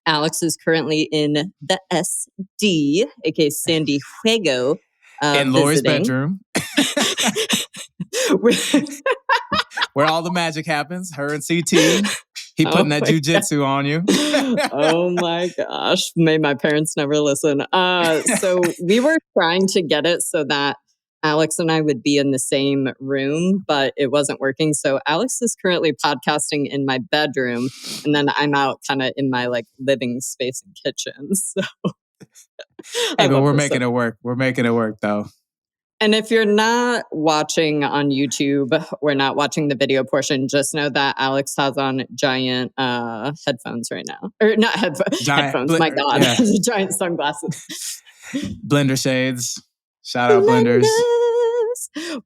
Alex is currently in the SD, aka San Diego, in Laurie's bedroom. Where all the magic happens. Her and CT. He putting that jujitsu on you. Oh my gosh. May my parents never listen. So we were trying to get it so that Alex and I would be in the same room, but it wasn't working. So Alex is currently podcasting in my bedroom, and then I'm out kind of in my like living space and kitchen. So hey, but we're making it work. We're making it work though. And if you're not watching on YouTube, we're not watching the video portion, just know that Alex has on giant headphones right now. Or not headphones, my God. Yeah. Giant sunglasses. Blender shades. Shout out Blenders.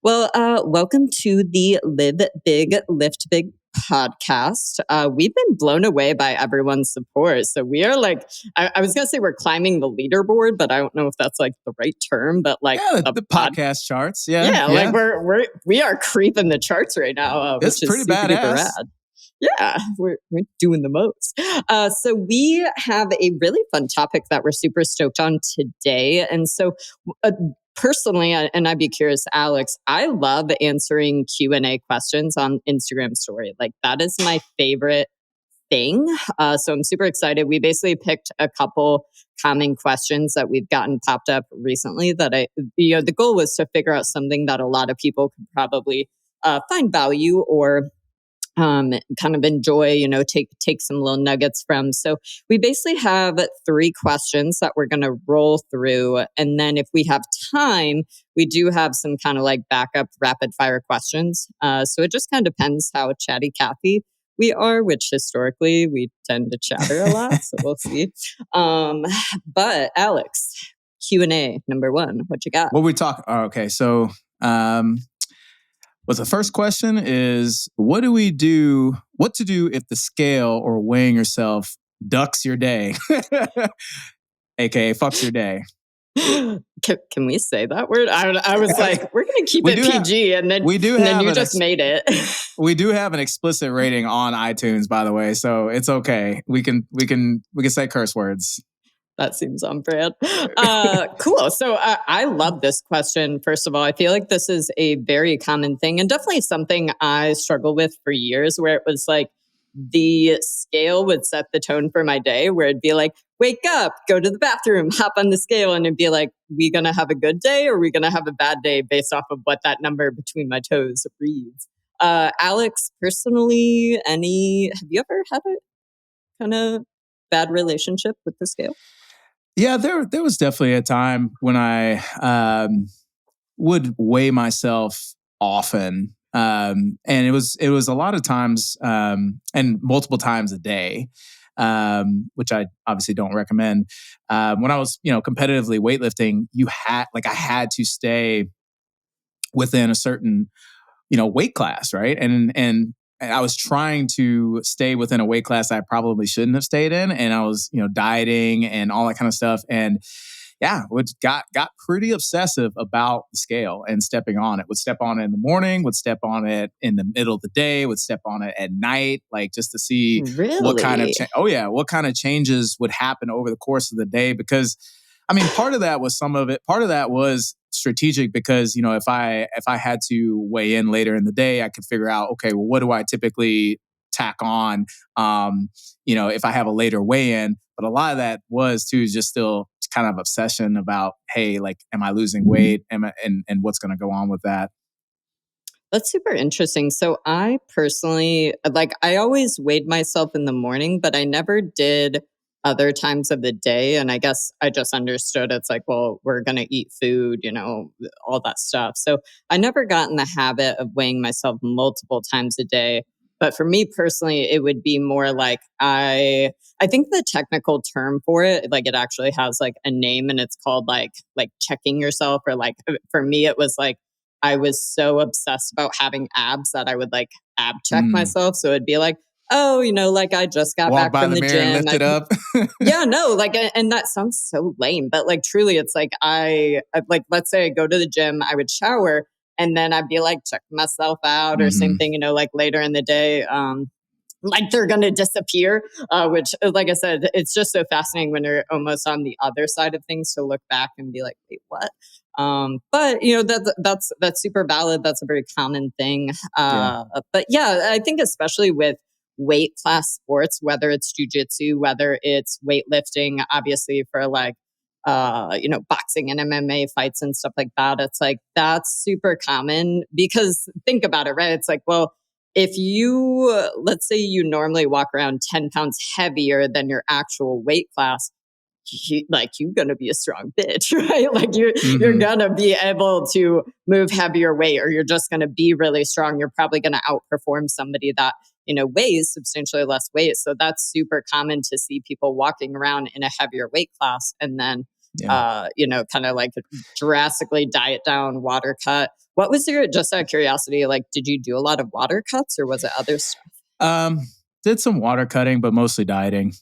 Well, welcome to the Live Big, Lift Big podcast. We've been blown away by everyone's support. So we are like, I was going to say we're climbing the leaderboard, but I don't know if that's like the right term, but like the podcast charts. Yeah. Like we are creeping the charts right now, it's which pretty is super duper badass. rad. Yeah, we're doing the most. So we have a really fun topic that we're super stoked on today. And so personally, and I'd be curious, Alex, I love answering Q&A questions on Instagram story. Like that is my favorite thing. So I'm super excited. We basically picked a couple common questions that we've gotten popped up recently that the goal was to figure out something that a lot of people could probably find value or kind of enjoy, take some little nuggets from. So we basically have 3 questions that we're going to roll through. And then if we have time, we do have some kind of like backup rapid fire questions. So it just kind of depends how chatty Cathy we are, which historically we tend to chatter a lot. So we'll see. But Alex, Q&A number 1, what you got? What we talk? Oh, okay. So, well, the first question is, what to do if the scale or weighing yourself ducks your day? AKA fucks your day. Can we say that word? I was like, we're going to keep it PG, and then you just made it. We do have an explicit rating on iTunes, by the way, so it's okay. We can say curse words. That seems on brand. Cool. So I love this question. First of all, I feel like this is a very common thing and definitely something I struggled with for years, where it was like the scale would set the tone for my day, where it'd be like, wake up, go to the bathroom, hop on the scale. And it'd be like, we going to have a good day or we going to have a bad day based off of what that number between my toes reads. Alex, personally, have you ever had a kind of bad relationship with the scale? Yeah, there was definitely a time when I would weigh myself often, and it was a lot of times and multiple times a day, which I obviously don't recommend. When I was competitively weightlifting, I had to stay within a certain weight class, right? And I was trying to stay within a weight class I probably shouldn't have stayed in. And I was, dieting and all that kind of stuff. And yeah, which got pretty obsessive about the scale and stepping on it. Would step on it in the morning, would step on it in the middle of the day, would step on it at night, like just to see what kind of changes would happen over the course of the day. Because I mean, part of that was strategic because, if I had to weigh in later in the day, I could figure out, okay, well, what do I typically tack on, if I have a later weigh-in. But a lot of that was too just still kind of obsession about, hey, like, am I losing weight? And what's going to go on with that? That's super interesting. So I personally, I always weighed myself in the morning, but I never did other times of the day. And I guess I just understood it's like, well, we're going to eat food, all that stuff. So I never got in the habit of weighing myself multiple times a day. But for me personally, it would be more like I think the technical term for it, like it actually has like a name, and it's called like checking yourself, or like for me, it was like I was so obsessed about having abs that I would like ab check myself. So it'd be like, oh, like I just got back from the gym. And lift it up. Yeah, no, like, and that sounds so lame, but like truly, it's like I like, let's say I go to the gym, I would shower, and then I'd be like checking myself out, or same thing, like later in the day. like they're going to disappear, which, like I said, it's just so fascinating when you're almost on the other side of things to look back and be like, wait, what? But that's super valid. That's a very common thing. Yeah. But yeah, I think especially with weight class sports, whether it's jujitsu, whether it's weightlifting, obviously for like boxing and MMA fights and stuff like that. It's like that's super common because think about it, right? It's like, well, if you, let's say you normally walk around 10 pounds heavier than your actual weight class, you're gonna be a strong bitch, right? Like you're Hmm. gonna be able to move heavier weight, or you're just gonna be really strong. You're probably gonna outperform somebody that weighs substantially less weight. So that's super common to see people walking around in a heavier weight class, and then Yeah. kind of like drastically diet down, water cut. What was your, just out of curiosity, like, did you do a lot of water cuts or was it other stuff? Um, did some water cutting, but mostly dieting.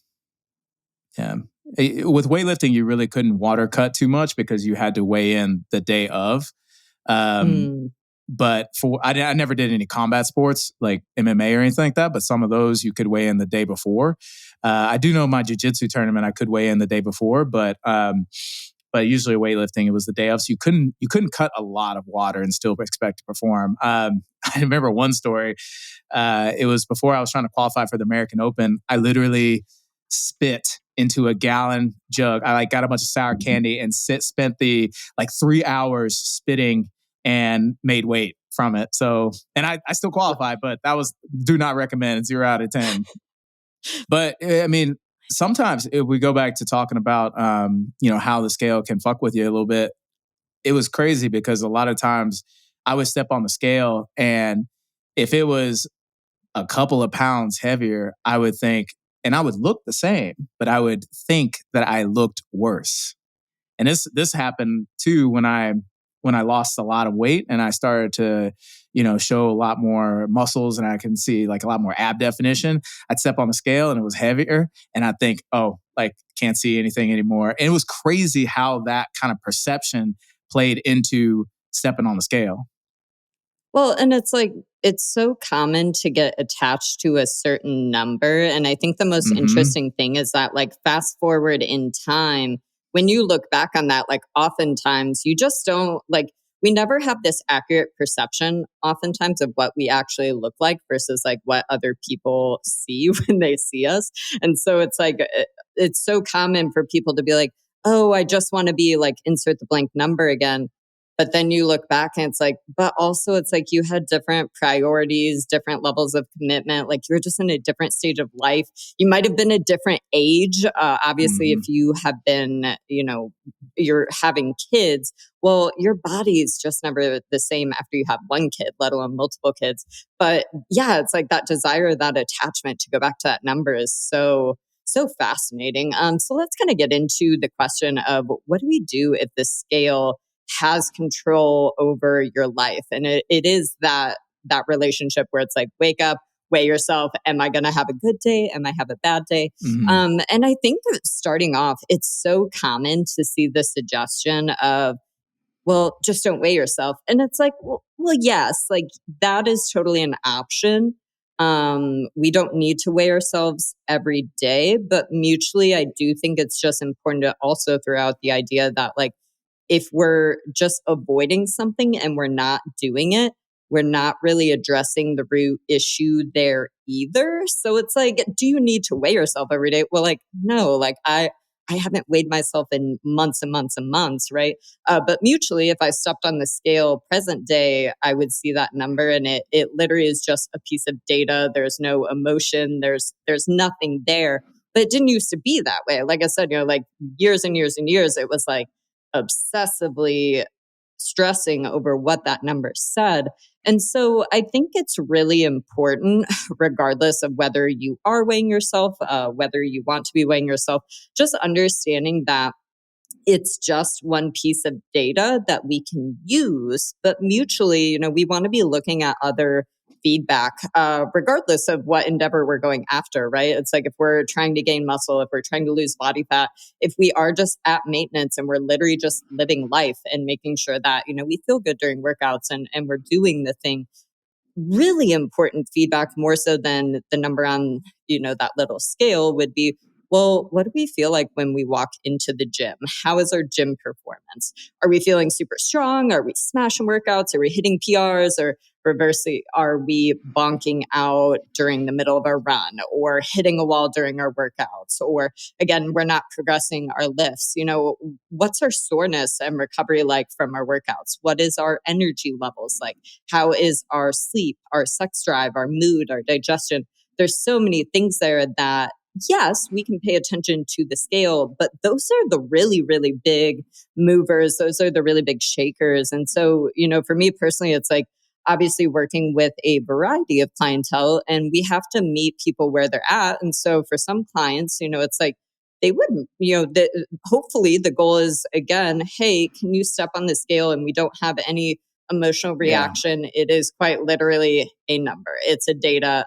Yeah. With weightlifting, you really couldn't water cut too much because you had to weigh in the day of. Um, Mm. but I never did any combat sports like MMA or anything like that. But some of those you could weigh in the day before. I do know my jiu-jitsu tournament I could weigh in the day before, but usually weightlifting it was the day of, so you couldn't cut a lot of water and still expect to perform. I remember one story. It was before I was trying to qualify for the American Open. I literally spit into a gallon jug. I like got a bunch of sour candy and spent the like 3 hours spitting and made weight from it. So, and I still qualified, but that was do not recommend 0 out of 10. But I mean, sometimes if we go back to talking about, how the scale can fuck with you a little bit, it was crazy because a lot of times I would step on the scale and if it was a couple of pounds heavier, I would think, and I would look the same, but I would think that I looked worse. And this happened too when I lost a lot of weight and I started to, show a lot more muscles and I can see like a lot more ab definition. I'd step on the scale and it was heavier and I'd think, oh, like can't see anything anymore. And it was crazy how that kind of perception played into stepping on the scale. Well, and it's like, it's so common to get attached to a certain number. And I think the most Hmm. interesting thing is that, like, fast forward in time, when you look back on that, like, oftentimes you just don't, like, we never have this accurate perception, oftentimes, of what we actually look like versus like what other people see when they see us. And so it's like, it's so common for people to be like, oh, I just want to be like, insert the blank number again. But then you look back and it's like, but also it's like you had different priorities, different levels of commitment. Like you're just in a different stage of life. You might have been a different age. Obviously, if Hmm. you have been, you're having kids, well, your body is just never the same after you have one kid, let alone multiple kids. But yeah, it's like that desire, that attachment to go back to that number is so fascinating. So let's kind of get into the question of what do we do if the scale has control over your life? And it is that relationship where it's like, wake up, weigh yourself. Am I going to have a good day? Am I have a bad day? Hmm. And I think that starting off, it's so common to see the suggestion of, well, just don't weigh yourself. And it's like, well, yes, like that is totally an option. We don't need to weigh ourselves every day, but mutually, I do think it's just important to also throw out the idea that, like, if we're just avoiding something and we're not doing it, we're not really addressing the root issue there either. So it's like, do you need to weigh yourself every day? Well, like, no, like I haven't weighed myself in months and months and months, right? But mutually, if I stepped on the scale present day, I would see that number, and it literally is just a piece of data. There's no emotion. There's nothing there. But it didn't used to be that way. Like I said, like years and years and years, it was like obsessively stressing over what that number said. And so I think it's really important, regardless of whether you are weighing yourself, whether you want to be weighing yourself, just understanding that it's just one piece of data that we can use, but mutually, we want to be looking at other feedback, regardless of what endeavor we're going after, right? It's like if we're trying to gain muscle, if we're trying to lose body fat, if we are just at maintenance and we're literally just living life and making sure that, we feel good during workouts and we're doing the thing, really important feedback, more so than the number on, that little scale, would be, well, what do we feel like when we walk into the gym? How is our gym performance? Are we feeling super strong? Are we smashing workouts? Are we hitting PRs? Or reversely, are we bonking out during the middle of our run or hitting a wall during our workouts? Or again, we're not progressing our lifts. What's our soreness and recovery like from our workouts? What is our energy levels like? How is our sleep, our sex drive, our mood, our digestion? There's so many things there that, yes, we can pay attention to the scale, but those are the really, really big movers. Those are the really big shakers. And so, for me personally, it's like, obviously working with a variety of clientele, and we have to meet people where they're at. And so for some clients, it's like, they wouldn't, hopefully the goal is, again, hey, can you step on the scale? And we don't have any emotional Yeah. reaction. It is quite literally a number. It's a data.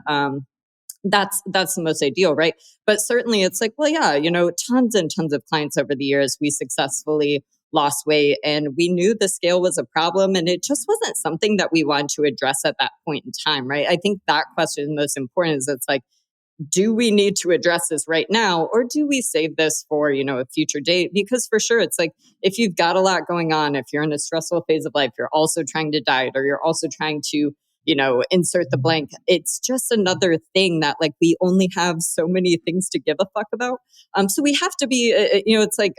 That's the most ideal, right? But certainly it's like, well, yeah, tons and tons of clients over the years, we successfully lost weight, and we knew the scale was a problem, and it just wasn't something that we wanted to address at that point in time, right? I think that question is most important. Is it's like, do we need to address this right now, or do we save this for, a future date? Because for sure, it's like, if you've got a lot going on, if you're in a stressful phase of life, you're also trying to diet, or you're also trying to, insert the blank. It's just another thing that, like, we only have so many things to give a fuck about. So we have to be, it's like,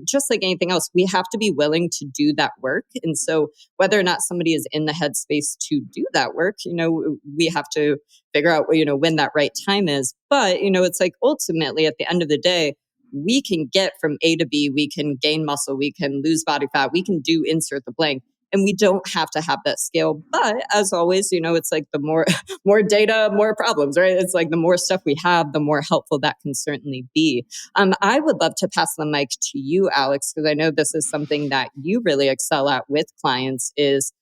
just like anything else, we have to be willing to do that work. And so whether or not somebody is in the headspace to do that work, we have to figure out, when that right time is. But, it's like, ultimately at the end of the day, we can get from A to B, we can gain muscle, we can lose body fat, we can do insert the blank. And we don't have to have that scale. But as always, it's like the more more data, more problems, right? It's like the more stuff we have, the more helpful that can certainly be. I would love to pass the mic to you, Alex, because I know this is something that you really excel at with clients, is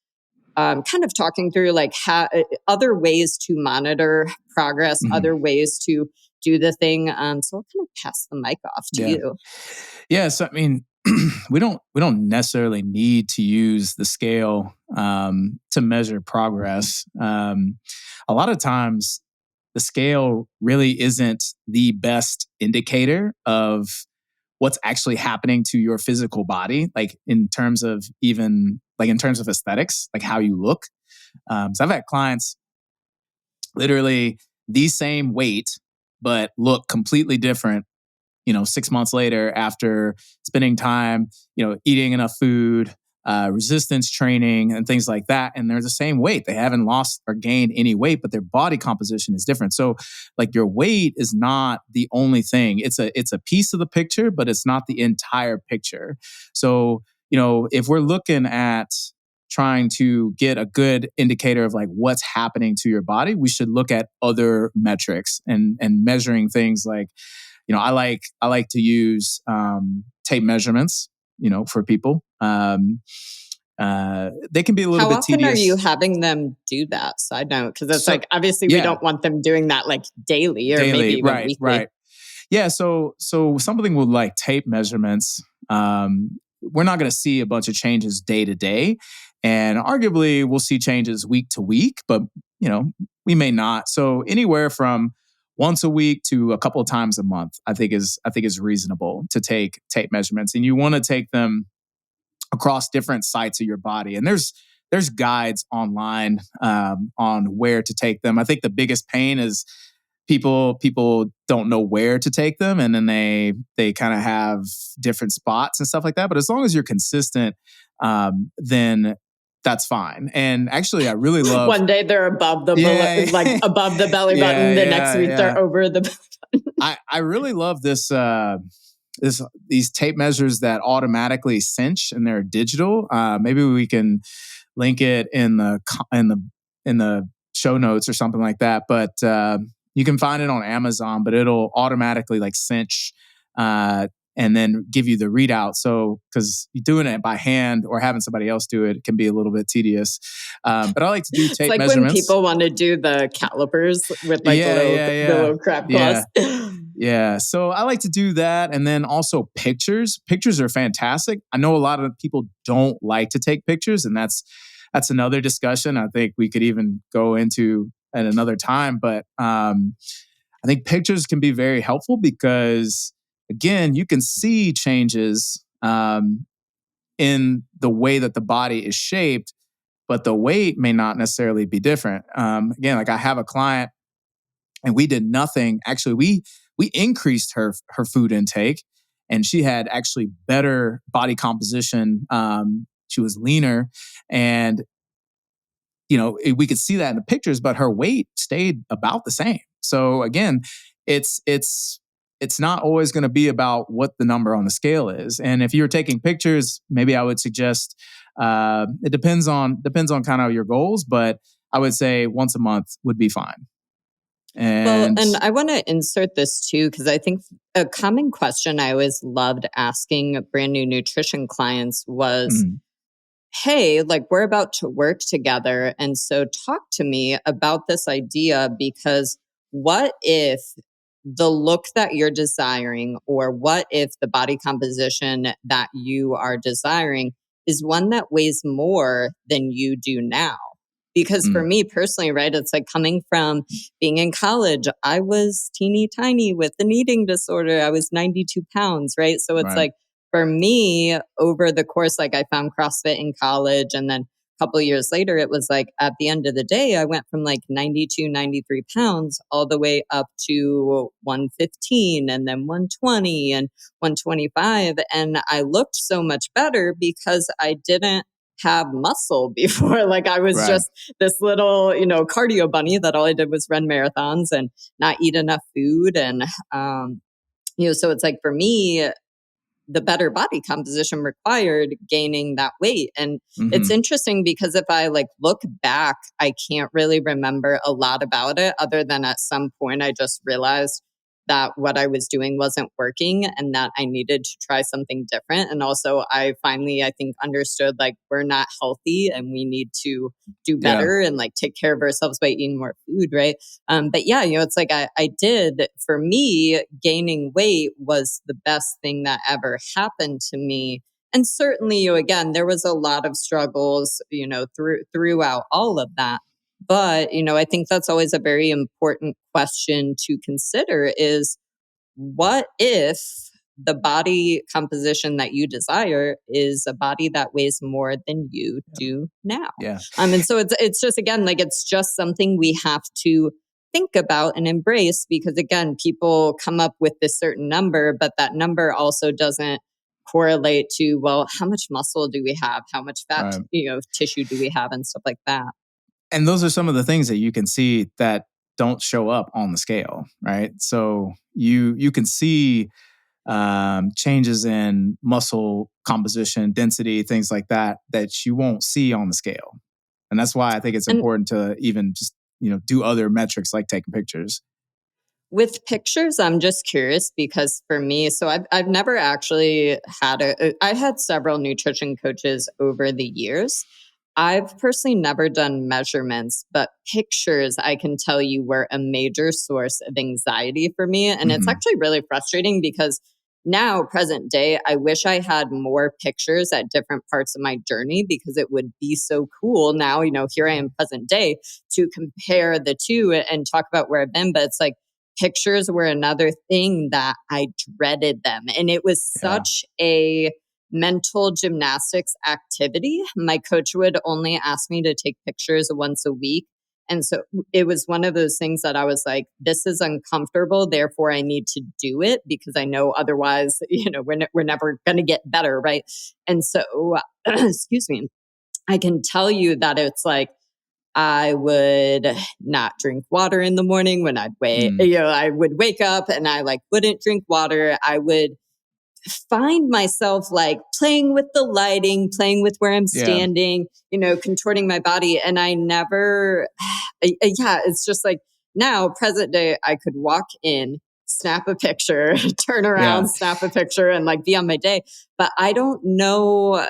kind of talking through like other ways to monitor progress, Mhm. other ways to do the thing. So I'll kind of pass the mic off to Yeah. you. Yeah. So I mean, we don't necessarily need to use the scale to measure progress. A lot of times, the scale really isn't the best indicator of what's actually happening to your physical body, like in terms of aesthetics, like how you look. So I've had clients literally the same weight, but look completely different 6 months later after spending time, eating enough food, resistance training and things like that. And they're the same weight. They haven't lost or gained any weight, but their body composition is different. So like your weight is not the only thing. It's a piece of the picture, but it's not the entire picture. So, if we're looking at trying to get a good indicator of like what's happening to your body, we should look at other metrics and measuring things like, I like to use tape measurements, for people. They can be a little How bit often are you tedious. having them do that? Side note, because it's So like, obviously we yeah, don't want them doing that like daily or maybe daily, even right, weekly. right. Yeah, so something with like tape measurements, we're not going to see a bunch of changes day to day, and arguably we'll see changes week to week, but we may not. So anywhere from once a week to a couple of times a month, I think is reasonable to take tape measurements, and you want to take them across different sites of your body. And there's guides online on where to take them. I think the biggest pain is people don't know where to take them, and then they kind of have different spots and stuff like that. But as long as you're consistent, then that's fine. And actually, I really love. One day they're above the Yeah, like above the belly yeah, button. The next yeah, week yeah. they're over the. I really love these tape measures that automatically cinch and they're digital. Maybe we can link it in the show notes or something like that. But you can find it on Amazon, but it'll automatically like cinch and then give you the readout. So because doing it by hand or having somebody else do it can be a little bit tedious. But I like to do It's tape like when measurements. people want to do the calipers with like Yeah, yeah, the yeah, little crab yeah. claws. Yeah. So I like to do that. And then also pictures. Pictures are fantastic. I know a lot of people don't like to take pictures, and that's that's another discussion. I think we could even go into at another time. But I think pictures can be very helpful because, again, you can see changes in the way that the body is shaped, but the weight may not necessarily be different. Again, like I have a client and we did nothing. Actually, we increased her food intake, and she had actually better body composition. She was leaner, and we could see that in the pictures, but her weight stayed about the same. So again, it's not always going to be about what the number on the scale is. And if you're taking pictures, maybe I would suggest it depends on kind of your goals, but I would say once a month would be fine. And I want to insert this too, because I think a common question I always loved asking brand new nutrition clients was, hey, like we're about to work together. And so talk to me about this idea, because what if the look that you're desiring, or what if the body composition that you are desiring is one that weighs more than you do now? Because for me personally, right, it's like coming from being in college, I was teeny tiny with an eating disorder. I was 92 pounds, right? So it's like, for me, over the course, like I found CrossFit in college, and then a couple of years later, it was like at the end of the day, I went from like 92, 93 pounds all the way up to 115 and then 120 and 125. And I looked so much better because I didn't have muscle before. Like I was just this little, cardio bunny that all I did was run marathons and not eat enough food. And, so it's like for me, the better body composition required gaining that weight. And it's interesting because if I like look back, I can't really remember a lot about it other than at some point I just realized that what I was doing wasn't working and that I needed to try something different. And also I finally, I think, understood like we're not healthy and we need to do better and like take care of ourselves by eating more food, right? But yeah, it's like I did, for me, gaining weight was the best thing that ever happened to me. And certainly, again, there was a lot of struggles, throughout all of that. But, I think that's always a very important question to consider is, what if the body composition that you desire is a body that weighs more than you do now? And so it's just, again, like it's just something we have to think about and embrace, because again, people come up with this certain number, but that number also doesn't correlate to, well, how much muscle do we have? How much fat, tissue do we have and stuff like that. And those are some of the things that you can see that don't show up on the scale, right? So you can see changes in muscle composition, density, things like that you won't see on the scale. And that's why I think it's important to even just, do other metrics like taking pictures. With pictures, I'm just curious because for me, so I've never actually I had several nutrition coaches over the years. I've personally never done measurements, but pictures, I can tell you, were a major source of anxiety for me. And it's actually really frustrating because now, present day, I wish I had more pictures at different parts of my journey, because it would be so cool now, here I am present day, to compare the two and talk about where I've been. But it's like pictures were another thing that I dreaded them. And it was such a mental gymnastics activity. My coach would only ask me to take pictures once a week. And so it was one of those things that I was like, this is uncomfortable. Therefore, I need to do it because I know otherwise, we're never going to get better. Right. And so, excuse me, I can tell you that it's like, I would not drink water in the morning when I'd I would wake up and I wouldn't drink water. I would find myself playing with the lighting, playing with where I'm standing, contorting my body. And I never, it's just like now, present day, I could walk in, snap a picture, turn around, snap a picture, and be on my day. But I don't know.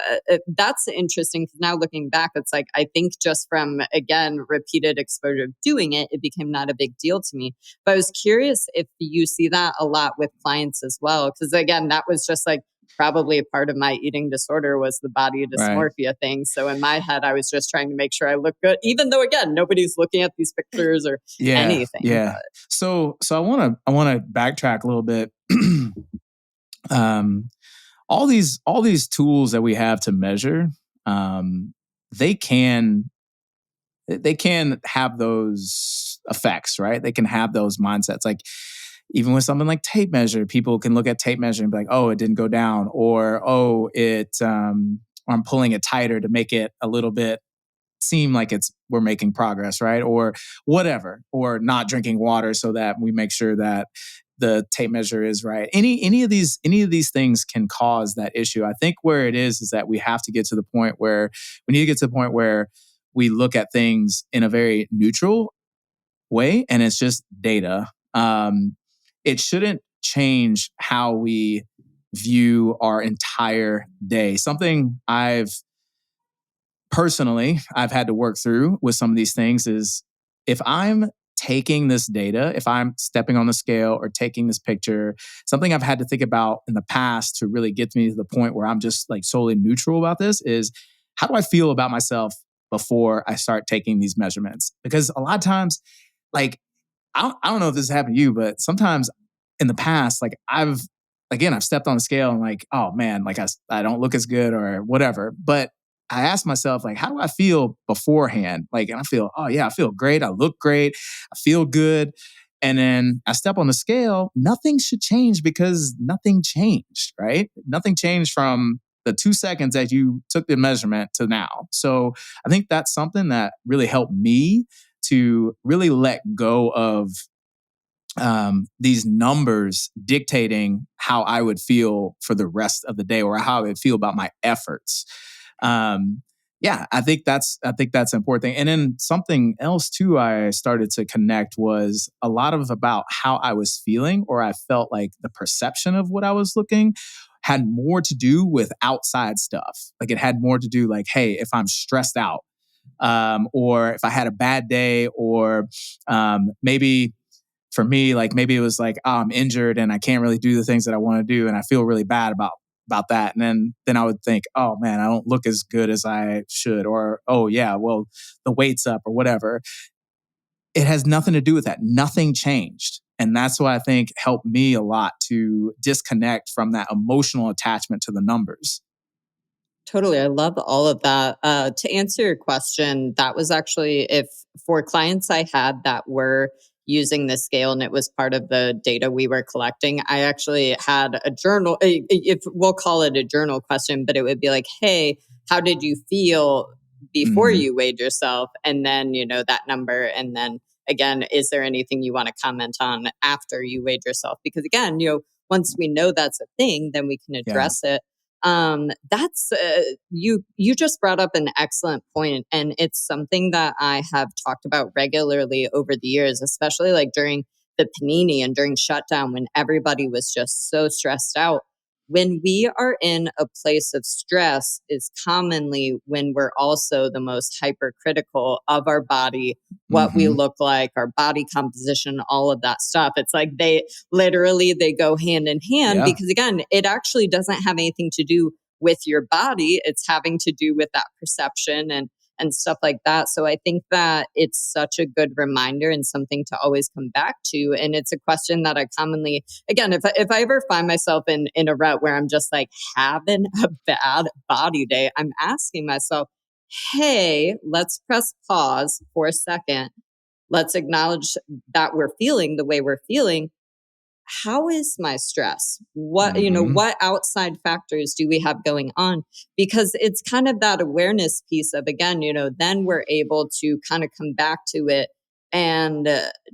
That's interesting because now looking back, it's like, I think just from, again, repeated exposure of doing it, it became not a big deal to me. But I was curious if you see that a lot with clients as well. Because again, that was just probably part of my eating disorder was the body Right. dysmorphia thing. So in my head, I was just trying to make sure I look good, even though again, nobody's looking at these pictures or Yeah. anything. Yeah. But So I want to backtrack a little bit. um, all these tools that we have to measure, um, they can they can have those effects, right? They can have those mindsets. Like even with something like tape measure, people can look at tape measure and be like, "Oh, it didn't go down," or "Oh, or I'm pulling it tighter to make it a little bit seem like we're making progress," right? Or whatever, or not drinking water so that we make sure that the tape measure is right. Any of these things can cause that issue. I think where it is that we have to get to the point where we need to get to the point where we look at things in a very neutral way, and it's just data. It shouldn't change how we view our entire day. Something I've had to work through with some of these things is if I'm taking this data, if I'm stepping on the scale or taking this picture, something I've had to think about in the past to really get me to the point where I'm just like solely neutral about this is how do I feel about myself before I start taking these measurements? Because a lot of times, like, I don't know if this has happened to you, but sometimes in the past, like I've stepped on the scale and like, oh man, like I don't look as good or whatever. But I asked myself, like, how do I feel beforehand? Like, and I feel, oh yeah, I feel great. I look great. I feel good. And then I step on the scale, nothing should change because nothing changed, right? Nothing changed from the 2 seconds that you took the measurement to now. So I think that's something that really helped me to really let go of these numbers dictating how I would feel for the rest of the day or how I would feel about my efforts. Yeah, I think that's an important thing. And then something else too, I started to connect was a lot of about how I was feeling, or I felt like the perception of what I was looking had more to do with outside stuff. Like it had more to do like, hey, if I'm stressed out, or if I had a bad day, or maybe for me, like maybe it was like, oh, I'm injured and I can't really do the things that I want to do, and I feel really bad about that. And then I would think, oh man, I don't look as good as I should, or oh yeah, well the weight's up or whatever. It has nothing to do with that. Nothing changed. And that's what I think helped me a lot to disconnect from that emotional attachment to the numbers. totally. I love all of that. To answer your question, that was actually if for clients I had that were using the scale and it was part of the data we were collecting, I actually had a journal, if we'll call it a journal question, but it would be like, hey, how did you feel before Mhm. you weighed yourself? And then, that number. And then again, is there anything you want to comment on after you weighed yourself? Because again, once we know that's a thing, then we can Yeah. address it. That's you just brought up an excellent point, and it's something that I have talked about regularly over the years, especially like during the panini and during shutdown when everybody was just so stressed out. When we are in a place of stress is commonly when we're also the most hypercritical of our body, what we Hmm. look like, our body composition, all of that stuff. It's like they go hand in hand Yeah. because again, it actually doesn't have anything to do with your body. It's having to do with that perception and stuff like that. So I think that it's such a good reminder and something to always come back to. And it's a question that I commonly, again, if I ever find myself in a rut where I'm just like having a bad body day, I'm asking myself, hey, let's press pause for a second. Let's acknowledge that we're feeling the way we're feeling. How is my stress? Hmm. What outside factors do we have going on? Because it's kind of that awareness piece of, again, then we're able to kind of come back to it and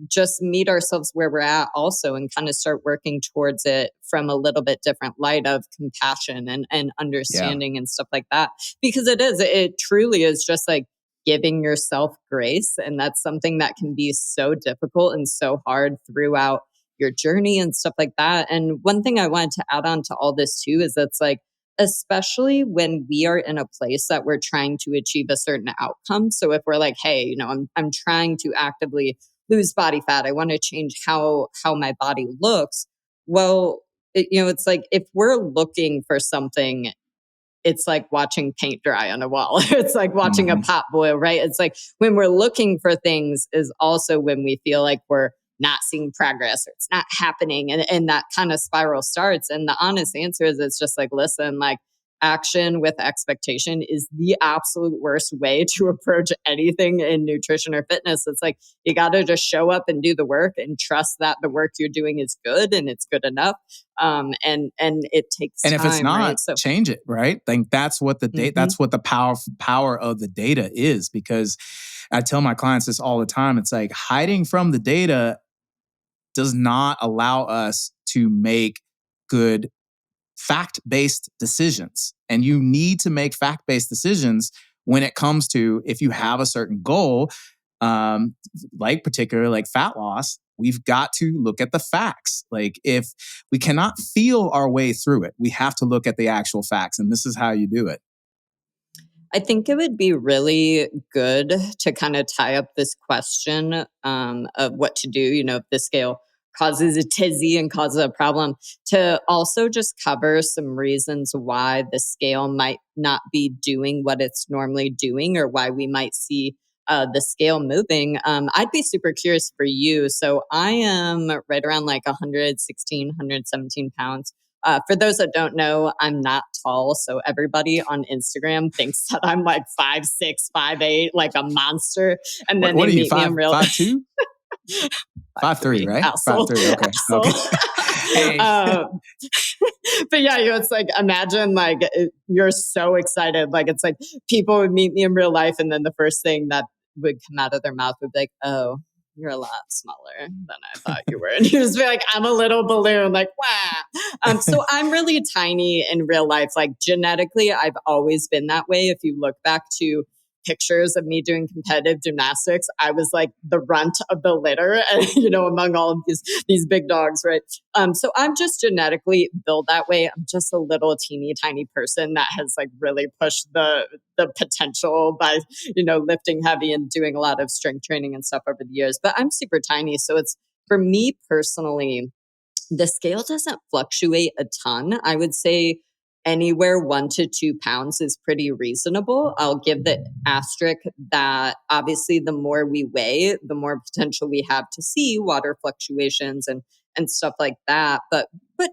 just meet ourselves where we're at also and kind of start working towards it from a little bit different light of compassion and Yeah. understanding and stuff like that. Because it truly is just like giving yourself grace. And that's something that can be so difficult and so hard throughout your journey and stuff like that. And one thing I wanted to add on to all this too is that's like, especially when we are in a place that we're trying to achieve a certain outcome. So if we're like, hey, I'm trying to actively lose body fat, I want to change how my body looks. Well, it's like if we're looking for something, it's like watching paint dry on a wall. It's like watching a Mhm. pot boil, right? It's like when we're looking for things is also when we feel like we're not seeing progress or it's not happening. And that kind of spiral starts. And the honest answer is it's just like, listen, like action with expectation is the absolute worst way to approach anything in nutrition or fitness. It's like you got to just show up and do the work and trust that the work you're doing is good and it's good enough. And it takes And if it's time, not, right? So change it, right? Like that's what mhm. that's what the power of the data is. Because I tell my clients this all the time. It's like hiding from the data does not allow us to make good fact-based decisions. And you need to make fact-based decisions when it comes to if you have a certain goal, um, like particularly like fat loss. We've got to look at the facts. Like if we cannot feel our way through it, we have to look at the actual facts. And this is how you do it. I think it would be really good to kind of tie up this question of what to do, if the scale causes a tizzy and causes a problem, to also just cover some reasons why the scale might not be doing what it's normally doing or why we might see the scale moving. I'd be super curious for you. So I am right around like 116, 117 pounds. For those that don't know, I'm not tall. So everybody on Instagram thinks that I'm like 5'6", 5'8", like a monster. And then What they are you, meet me in real 5'2"? 5'3", 5'3", right? asshole. 5'3". Okay. Asshole. Okay. Hey. um, but yeah, it's like, imagine like you're so excited. Like it's like people would meet me in real life. And then the first thing that would come out of their mouth would be like, oh, you're a lot smaller than I thought you were. And you just be like, I'm a little balloon, like, wow. So I'm really tiny in real life. Like genetically, I've always been that way. If you look back to pictures of me doing competitive gymnastics, I was like the runt of the litter, and among all of these big dogs, right? So I'm just genetically built that way. I'm just a little teeny tiny person that has like really pushed the potential by lifting heavy and doing a lot of strength training and stuff over the years. But I'm super tiny, so it's for me personally, the scale doesn't fluctuate a ton. I would say anywhere 1 to 2 pounds is pretty reasonable. I'll give the asterisk that obviously the more we weigh, the more potential we have to see water fluctuations and stuff like that. But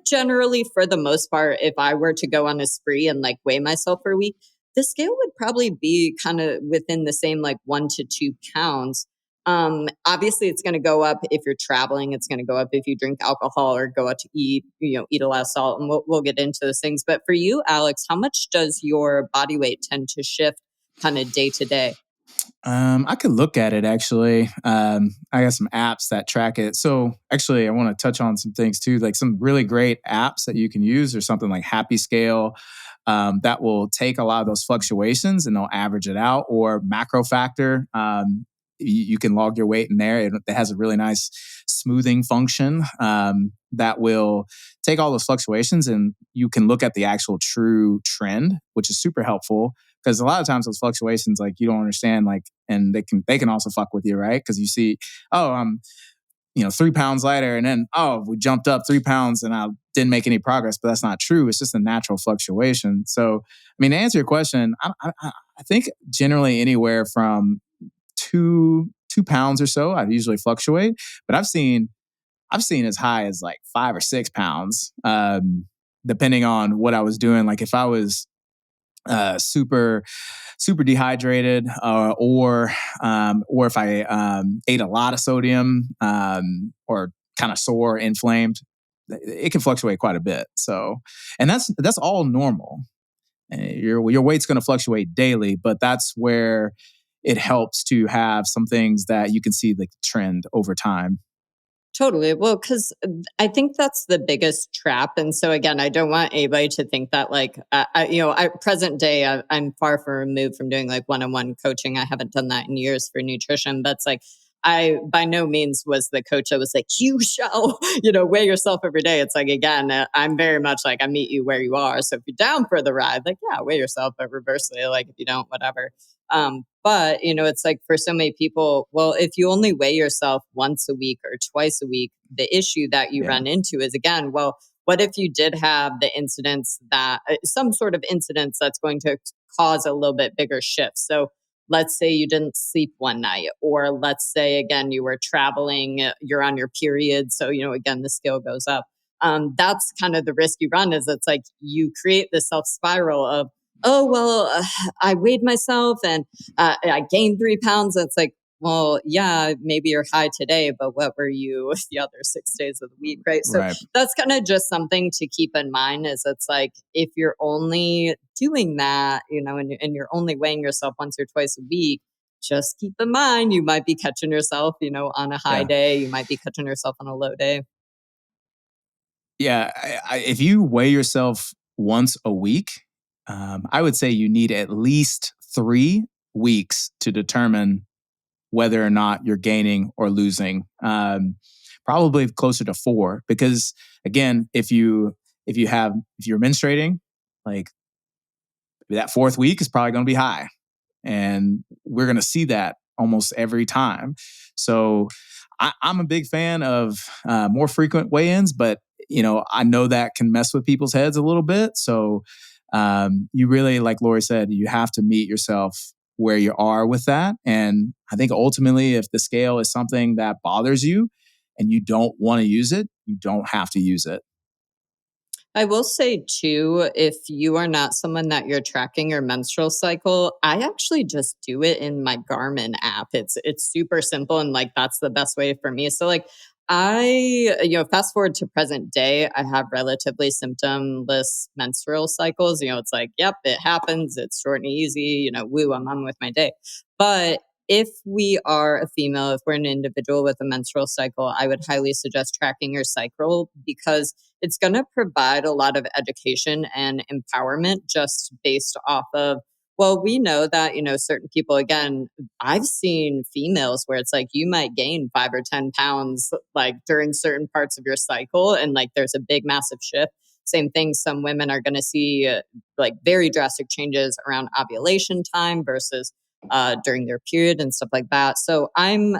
generally, for the most part, if I were to go on a spree and like weigh myself for a week, the scale would probably be kind of within the same like 1 to 2 pounds. Obviously it's going to go up if you're traveling. It's going to go up if you drink alcohol or go out to eat, eat a lot of salt. And we'll get into those things. But for you, Alex, how much does your body weight tend to shift kind of day to day? I could look at it actually. I got some apps that track it. So actually, I want to touch on some things too, like some really great apps that you can use, or something like Happy Scale, that will take a lot of those fluctuations and they'll average it out. Or Macro Factor, you can log your weight in there. It has a really nice smoothing function that will take all those fluctuations, and you can look at the actual true trend, which is super helpful. Because a lot of times those fluctuations, like you don't understand, like, and they can also fuck with you, right? Because you see, oh, I'm 3 pounds lighter, and then we jumped up 3 pounds, and I didn't make any progress. But that's not true. It's just a natural fluctuation. So, I mean, to answer your question, I think generally anywhere from 2 pounds or so, I usually fluctuate. But I've seen as high as like 5 or 6 pounds, depending on what I was doing. Like if I was super dehydrated, or if I ate a lot of sodium, or kind of sore, inflamed, it can fluctuate quite a bit. So, and that's all normal. Your weight's going to fluctuate daily, but that's where it helps to have some things that you can see the trend over time. Totally. Well, because I think that's the biggest trap. And so again, I don't want anybody to think that like, present day, I'm far from removed from doing like one-on-one coaching. I haven't done that in years for nutrition. But it's like, I by no means was the coach that was like, you shall, weigh yourself every day. It's like, again, I'm very much like, I meet you where you are. So if you're down for the ride, like, yeah, weigh yourself, but reversely, like if you don't, whatever. But it's like for so many people, well, if you only weigh yourself once a week or twice a week, the issue that you Yeah. run into is again, well, what if you did have the incidents that some sort of incidents that's going to cause a little bit bigger shift? So let's say you didn't sleep one night, or let's say, again, you were traveling, you're on your period. So, again, the scale goes up. That's kind of the risk you run, is it's like you create this self spiral of, oh, well, I weighed myself and I gained 3 pounds. It's like, well, yeah, maybe you're high today, but what were you the other 6 days of the week, right? So Right. that's kind of just something to keep in mind, is it's like, if you're only doing that, and you're only weighing yourself once or twice a week, just keep in mind, you might be catching yourself, on a high Yeah. day, you might be catching yourself on a low day. Yeah. If you weigh yourself once a week, I would say you need at least 3 weeks to determine whether or not you're gaining or losing. Probably closer to 4, because again, if you're menstruating, like that 4th week is probably going to be high, and we're going to see that almost every time. So I'm a big fan of more frequent weigh-ins, but I know that can mess with people's heads a little bit. So you really, like Laurie said, you have to meet yourself where you are with that. And I think ultimately, if the scale is something that bothers you and you don't want to use it, you don't have to use it. I will say too, if you are not someone that you're tracking your menstrual cycle, I actually just do it in my Garmin app. It's super simple, and like that's the best way for me. So like fast forward to present day, I have relatively symptomless menstrual cycles. It's like, yep, it happens. It's short and easy. Woo, I'm on with my day. But if we are a female, if we're an individual with a menstrual cycle, I would highly suggest tracking your cycle, because it's going to provide a lot of education and empowerment just based off of, well, we know that, certain people, again, I've seen females where it's like you might gain 5 or 10 pounds like during certain parts of your cycle, and like there's a big, massive shift. Same thing, some women are going to see like very drastic changes around ovulation time versus during their period and stuff like that. So I'm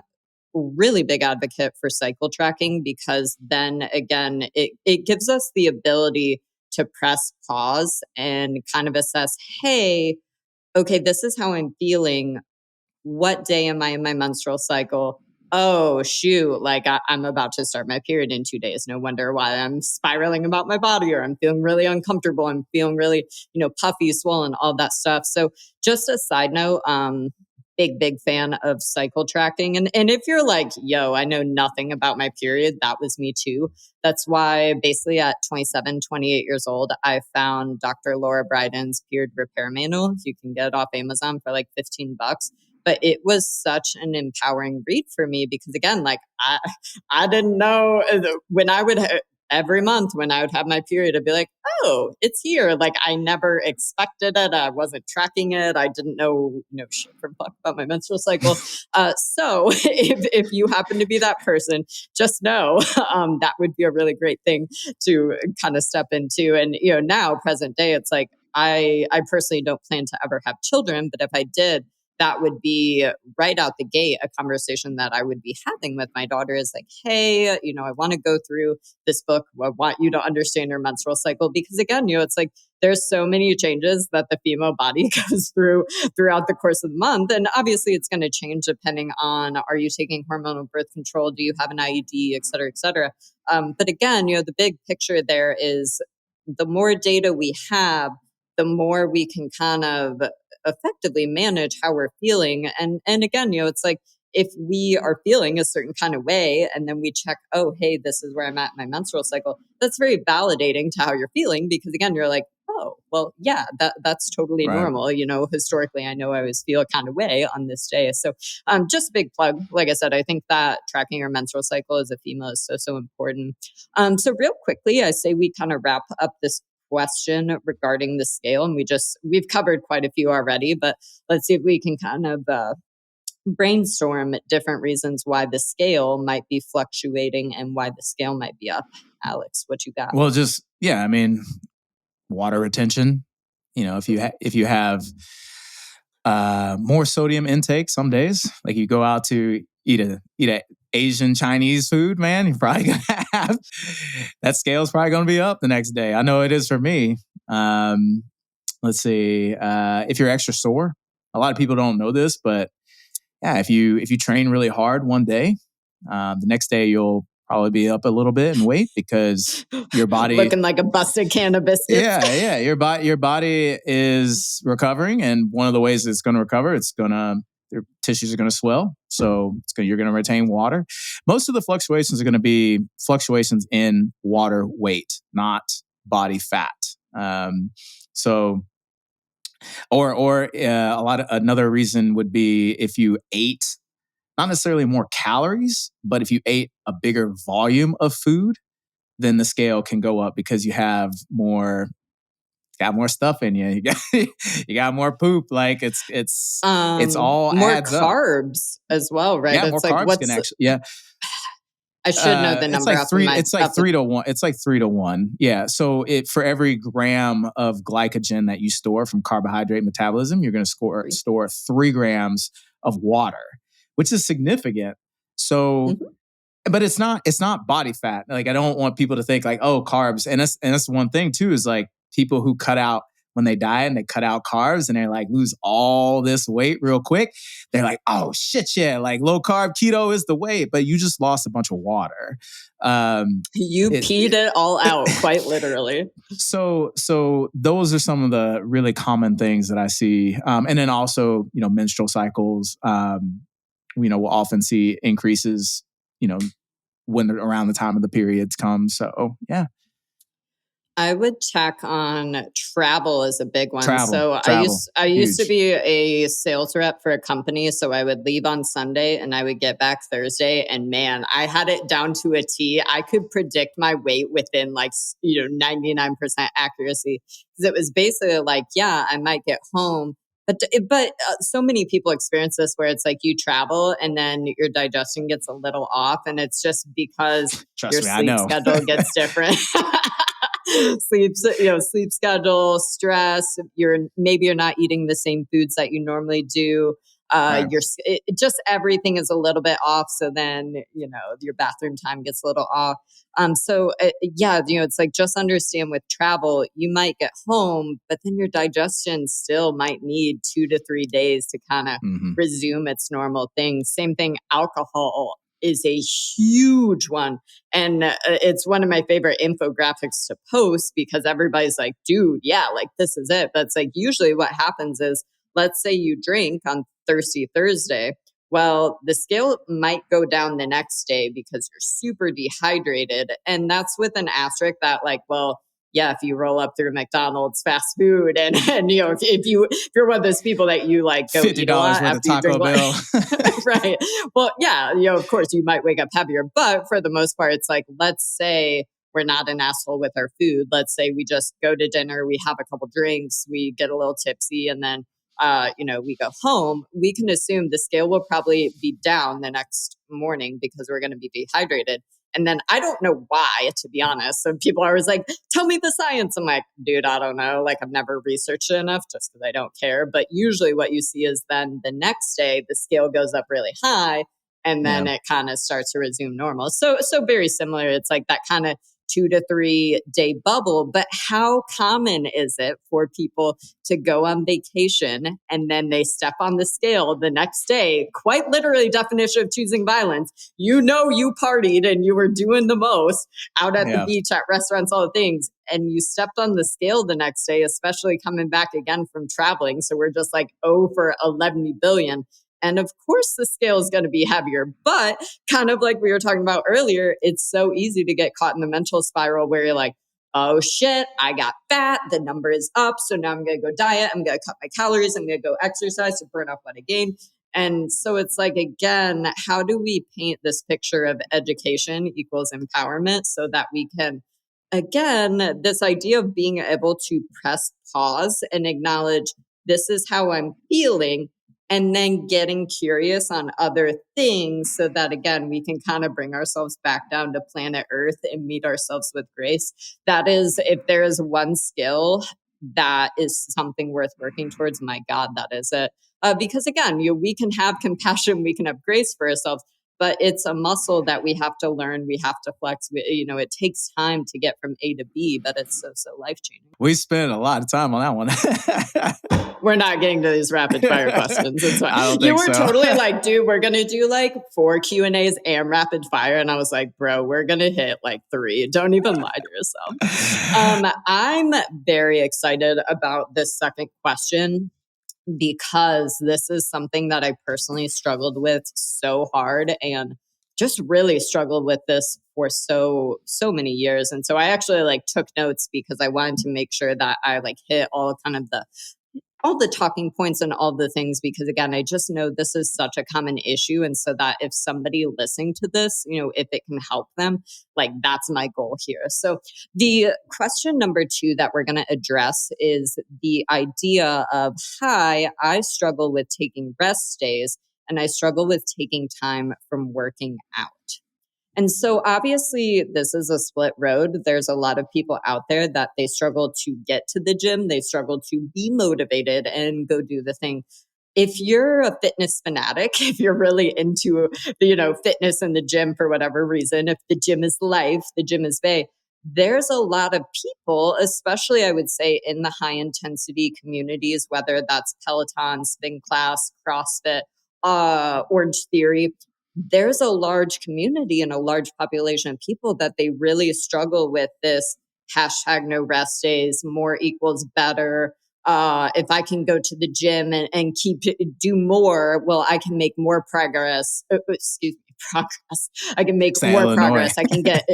really big advocate for cycle tracking, because then again, it gives us the ability to press pause and kind of assess, hey, okay, this is how I'm feeling. What day am I in my menstrual cycle? Oh, shoot, like I'm about to start my period in 2 days. No wonder why I'm spiraling about my body, or I'm feeling really uncomfortable. I'm feeling really, puffy, swollen, all that stuff. So, just a side note, big fan of cycle tracking. And if you're like, yo, I know nothing about my period, that was me too. That's why basically at 27, 28 years old, I found Dr. Laura Brydon's Period Repair Manual. You can get it off Amazon for like $15. But it was such an empowering read for me, because again, like I didn't know when I would every month when I would have my period, I'd be like, oh, it's here. Like I never expected it. I wasn't tracking it. I didn't know shit from fuck about my menstrual cycle. So if you happen to be that person, just know that would be a really great thing to kind of step into. And now present day, it's like I personally don't plan to ever have children, but if I did, that would be right out the gate a conversation that I would be having with my daughter, is like, hey, I want to go through this book. I want you to understand your menstrual cycle, because again, it's like there's so many changes that the female body goes through throughout the course of the month. And obviously it's going to change depending on, are you taking hormonal birth control? Do you have an IUD, et cetera, et cetera. But again, the big picture there is the more data we have, the more we can kind of effectively manage how we're feeling. And again, it's like if we are feeling a certain kind of way and then we check, oh, hey, this is where I'm at in my menstrual cycle, that's very validating to how you're feeling, because again, you're like, oh, well, yeah, that's totally Right. normal. Historically, I know I always feel a kind of way on this day. So just a big plug. Like I said, I think that tracking your menstrual cycle as a female is so important. So real quickly, I say we kind of wrap up this question regarding the scale, and we've covered quite a few already, but let's see if we can kind of brainstorm different reasons why the scale might be fluctuating and why the scale might be up. Alex, what you got? Well, I mean, water retention. If you have more sodium intake some days, like you go out to eat a Asian Chinese food, man, you're probably going to have that scale's probably going to be up the next day. I know it is for me. Let's see. If you're extra sore, a lot of people don't know this, but yeah, if you train really hard one day, the next day you'll probably be up a little bit in weight because your body looking like a busted can of biscuits. Yeah. Your body is recovering, and one of the ways it's going to recover, your tissues are going to swell, so you're going to retain water. Most of the fluctuations are going to be fluctuations in water weight, not body fat. Another reason would be if you ate not necessarily more calories, but if you ate a bigger volume of food, then the scale can go up because you have more stuff in you. You got more poop. Like it's all more adds carbs up. as well, right? Yeah, it's more like carbs can actually. Yeah, I should know the number off of my. It's like 3 to 1. It's like 3 to 1. Yeah. So for every gram of glycogen that you store from carbohydrate metabolism, you're going to store 3 grams of water, which is significant. So, but it's not body fat. Like, I don't want people to think like, oh, carbs. And that's one thing too, is like people who cut out when they diet and they cut out carbs and they like lose all this weight real quick. They're like, oh shit, yeah, like low carb keto is the way, but you just lost a bunch of water. You peed it all out, quite literally. So those are some of the really common things that I see. And then also, menstrual cycles, we'll often see increases, when around the time of the periods come. So yeah. I would check on travel as a big one. Travel, I used to be a sales rep for a company. So I would leave on Sunday and I would get back Thursday. And man, I had it down to a T. I could predict my weight within 99% accuracy. Because it was basically like, yeah, I might get home. But so many people experience this where it's like you travel and then your digestion gets a little off. And it's just because your sleep schedule gets different. sleep schedule, stress. Maybe you're not eating the same foods that you normally do. Right. Just everything is a little bit off. So then, your bathroom time gets a little off. It's like, just understand with travel, you might get home, but then your digestion still might need 2 to 3 days to kind of resume its normal thing. Same thing, alcohol is a huge one. And it's one of my favorite infographics to post because everybody's like, dude, yeah, like this is it. But it's like, usually what happens is, let's say you drink on Thirsty Thursday. Well, the scale might go down the next day because you're super dehydrated. And that's with an asterisk that if you roll up through McDonald's fast food and if you're one of those people that you like go eat a lot worth of Taco Bell. Right. Well, yeah, of course you might wake up heavier, but for the most part, it's like, let's say we're not an asshole with our food. Let's say we just go to dinner, we have a couple drinks, we get a little tipsy, and then we go home. We can assume the scale will probably be down the next morning because we're going to be dehydrated. And then I don't know why, to be honest. So people are always like, tell me the science. I'm like, dude, I don't know. Like, I've never researched it enough just because I don't care. But usually what you see is then the next day, the scale goes up really high and then it kind of starts to resume normal. So very similar. It's like that kind of 2 to 3 day bubble. But how common is it for people to go on vacation and then they step on the scale the next day? Quite literally, definition of choosing violence. You partied and you were doing the most out at the beach, at restaurants, all the things. And you stepped on the scale the next day, especially coming back again from traveling. So we're just like, for 11 billion. And of course, the scale is going to be heavier. But kind of like we were talking about earlier, it's so easy to get caught in the mental spiral where you're like, oh shit, I got fat. The number is up. So now I'm going to go diet. I'm going to cut my calories. I'm going to go exercise to burn off what I gained. And so it's like, again, how do we paint this picture of education equals empowerment so that we can, again, this idea of being able to press pause and acknowledge this is how I'm feeling, and then getting curious on other things so that, again, we can kind of bring ourselves back down to planet Earth and meet ourselves with grace. That is, if there is one skill that is something worth working towards, my God, that is it. Because again, we can have compassion, we can have grace for ourselves, but it's a muscle that we have to learn. We have to flex. It takes time to get from A to B, but it's so life-changing. We spent a lot of time on that one. We're not getting to these rapid fire questions. It's fine. I don't You think were so. totally like, dude, we're going to do like 4 Q&As and rapid fire. And I was like, bro, we're going to hit like 3. Don't even lie to yourself. I'm very excited about this second question because this is something that I personally struggled with so hard and just really struggled with this for so many years. And so I actually like took notes because I wanted to make sure that I like hit all the talking points and all the things, because again, I just know this is such a common issue. And so that if somebody listening to this, if it can help them, like that's my goal here. So the question number 2 that we're going to address is the idea of, hi, I struggle with taking rest days and I struggle with taking time from working out. And so obviously this is a split road. There's a lot of people out there that they struggle to get to the gym. They struggle to be motivated and go do the thing. If you're a fitness fanatic, if you're really into, fitness in the gym for whatever reason, if the gym is life, the gym is bae, there's a lot of people, especially I would say in the high intensity communities, whether that's Peloton, spin class, CrossFit, Orange Theory, there's a large community and a large population of people that they really struggle with this hashtag no rest days, more equals better. If I can go to the gym and do more, well, I can make more progress. Excuse me, progress. I can make Say more Illinois. progress. I can get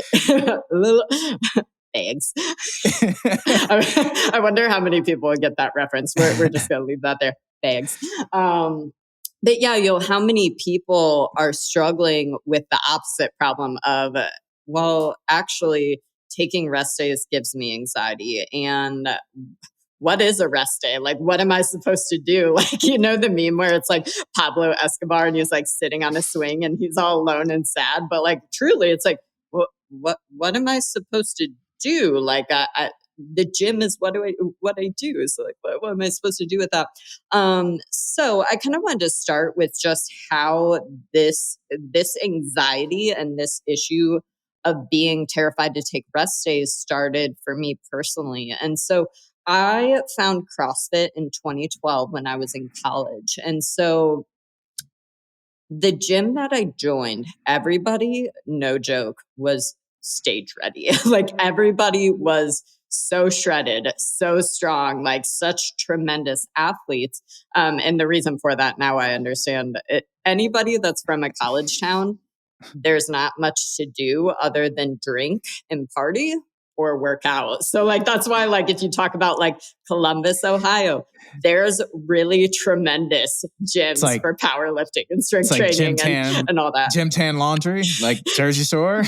bags. I wonder how many people would get that reference. We're just going to leave that there. Bags. But yeah, how many people are struggling with the opposite problem of, well, actually taking rest days gives me anxiety. And what is a rest day? Like, what am I supposed to do? Like, the meme where it's like Pablo Escobar and he's like sitting on a swing and he's all alone and sad. But like, truly, it's like, what am I supposed to do? Like, the gym is what I do. So like, what am I supposed to do with that? So I kind of wanted to start with just how this anxiety and this issue of being terrified to take rest days started for me personally. And so I found CrossFit in 2012 when I was in college. And so the gym that I joined, everybody, no joke, was stage ready. Like everybody was so shredded, so strong, like such tremendous athletes. And the reason for that now I understand it. Anybody that's from a college town, there's not much to do other than drink and party or work out. So like that's why like if you talk about like Columbus, Ohio, there's really tremendous gyms like, for powerlifting and strength like training and all that. Gym Tan Laundry, like Jersey Shore.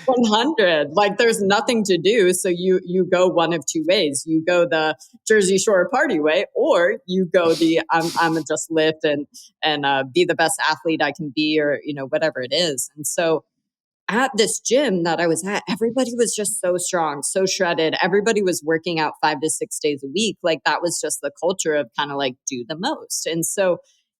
100. Like there's nothing to do. So you go one of two ways. You go the Jersey Shore party way, or you go the I'm just lift and be the best athlete I can be, or whatever it is. And so at this gym that I was at, everybody was just so strong, so shredded. Everybody was working out 5 to 6 days a week. Like that was just the culture of kind of like do the most. And so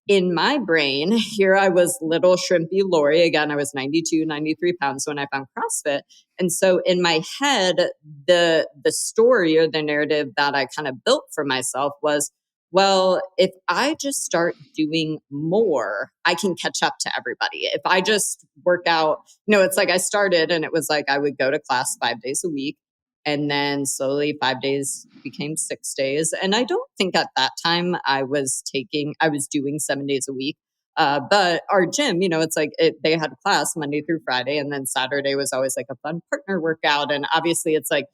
in my brain, here I was little shrimpy Laurie. Again, I was 92, 93 pounds when I found CrossFit. And so in my head, the story or the narrative that I kind of built for myself was, well, if I just start doing more, I can catch up to everybody. If I just work out, it's like I started and it was like I would go to class 5 days a week. And then slowly 5 days became 6 days. And I don't think at that time I was doing 7 days a week. But our gym, it's like they had class Monday through Friday. And then Saturday was always like a fun partner workout. And obviously it's like,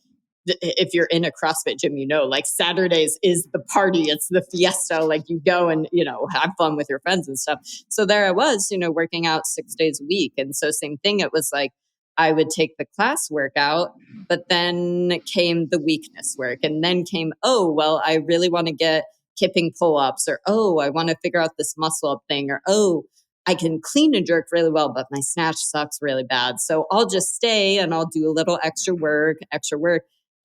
if you're in a CrossFit gym, like Saturdays is the party, it's the fiesta, like you go and, have fun with your friends and stuff. So there I was, working out 6 days a week. And so same thing, it was like, I would take the class workout, but then came the weakness work. And then came, oh, well, I really want to get kipping pull-ups, or, oh, I want to figure out this muscle up thing, or, oh, I can clean and jerk really well, but my snatch sucks really bad. So I'll just stay and I'll do a little extra work.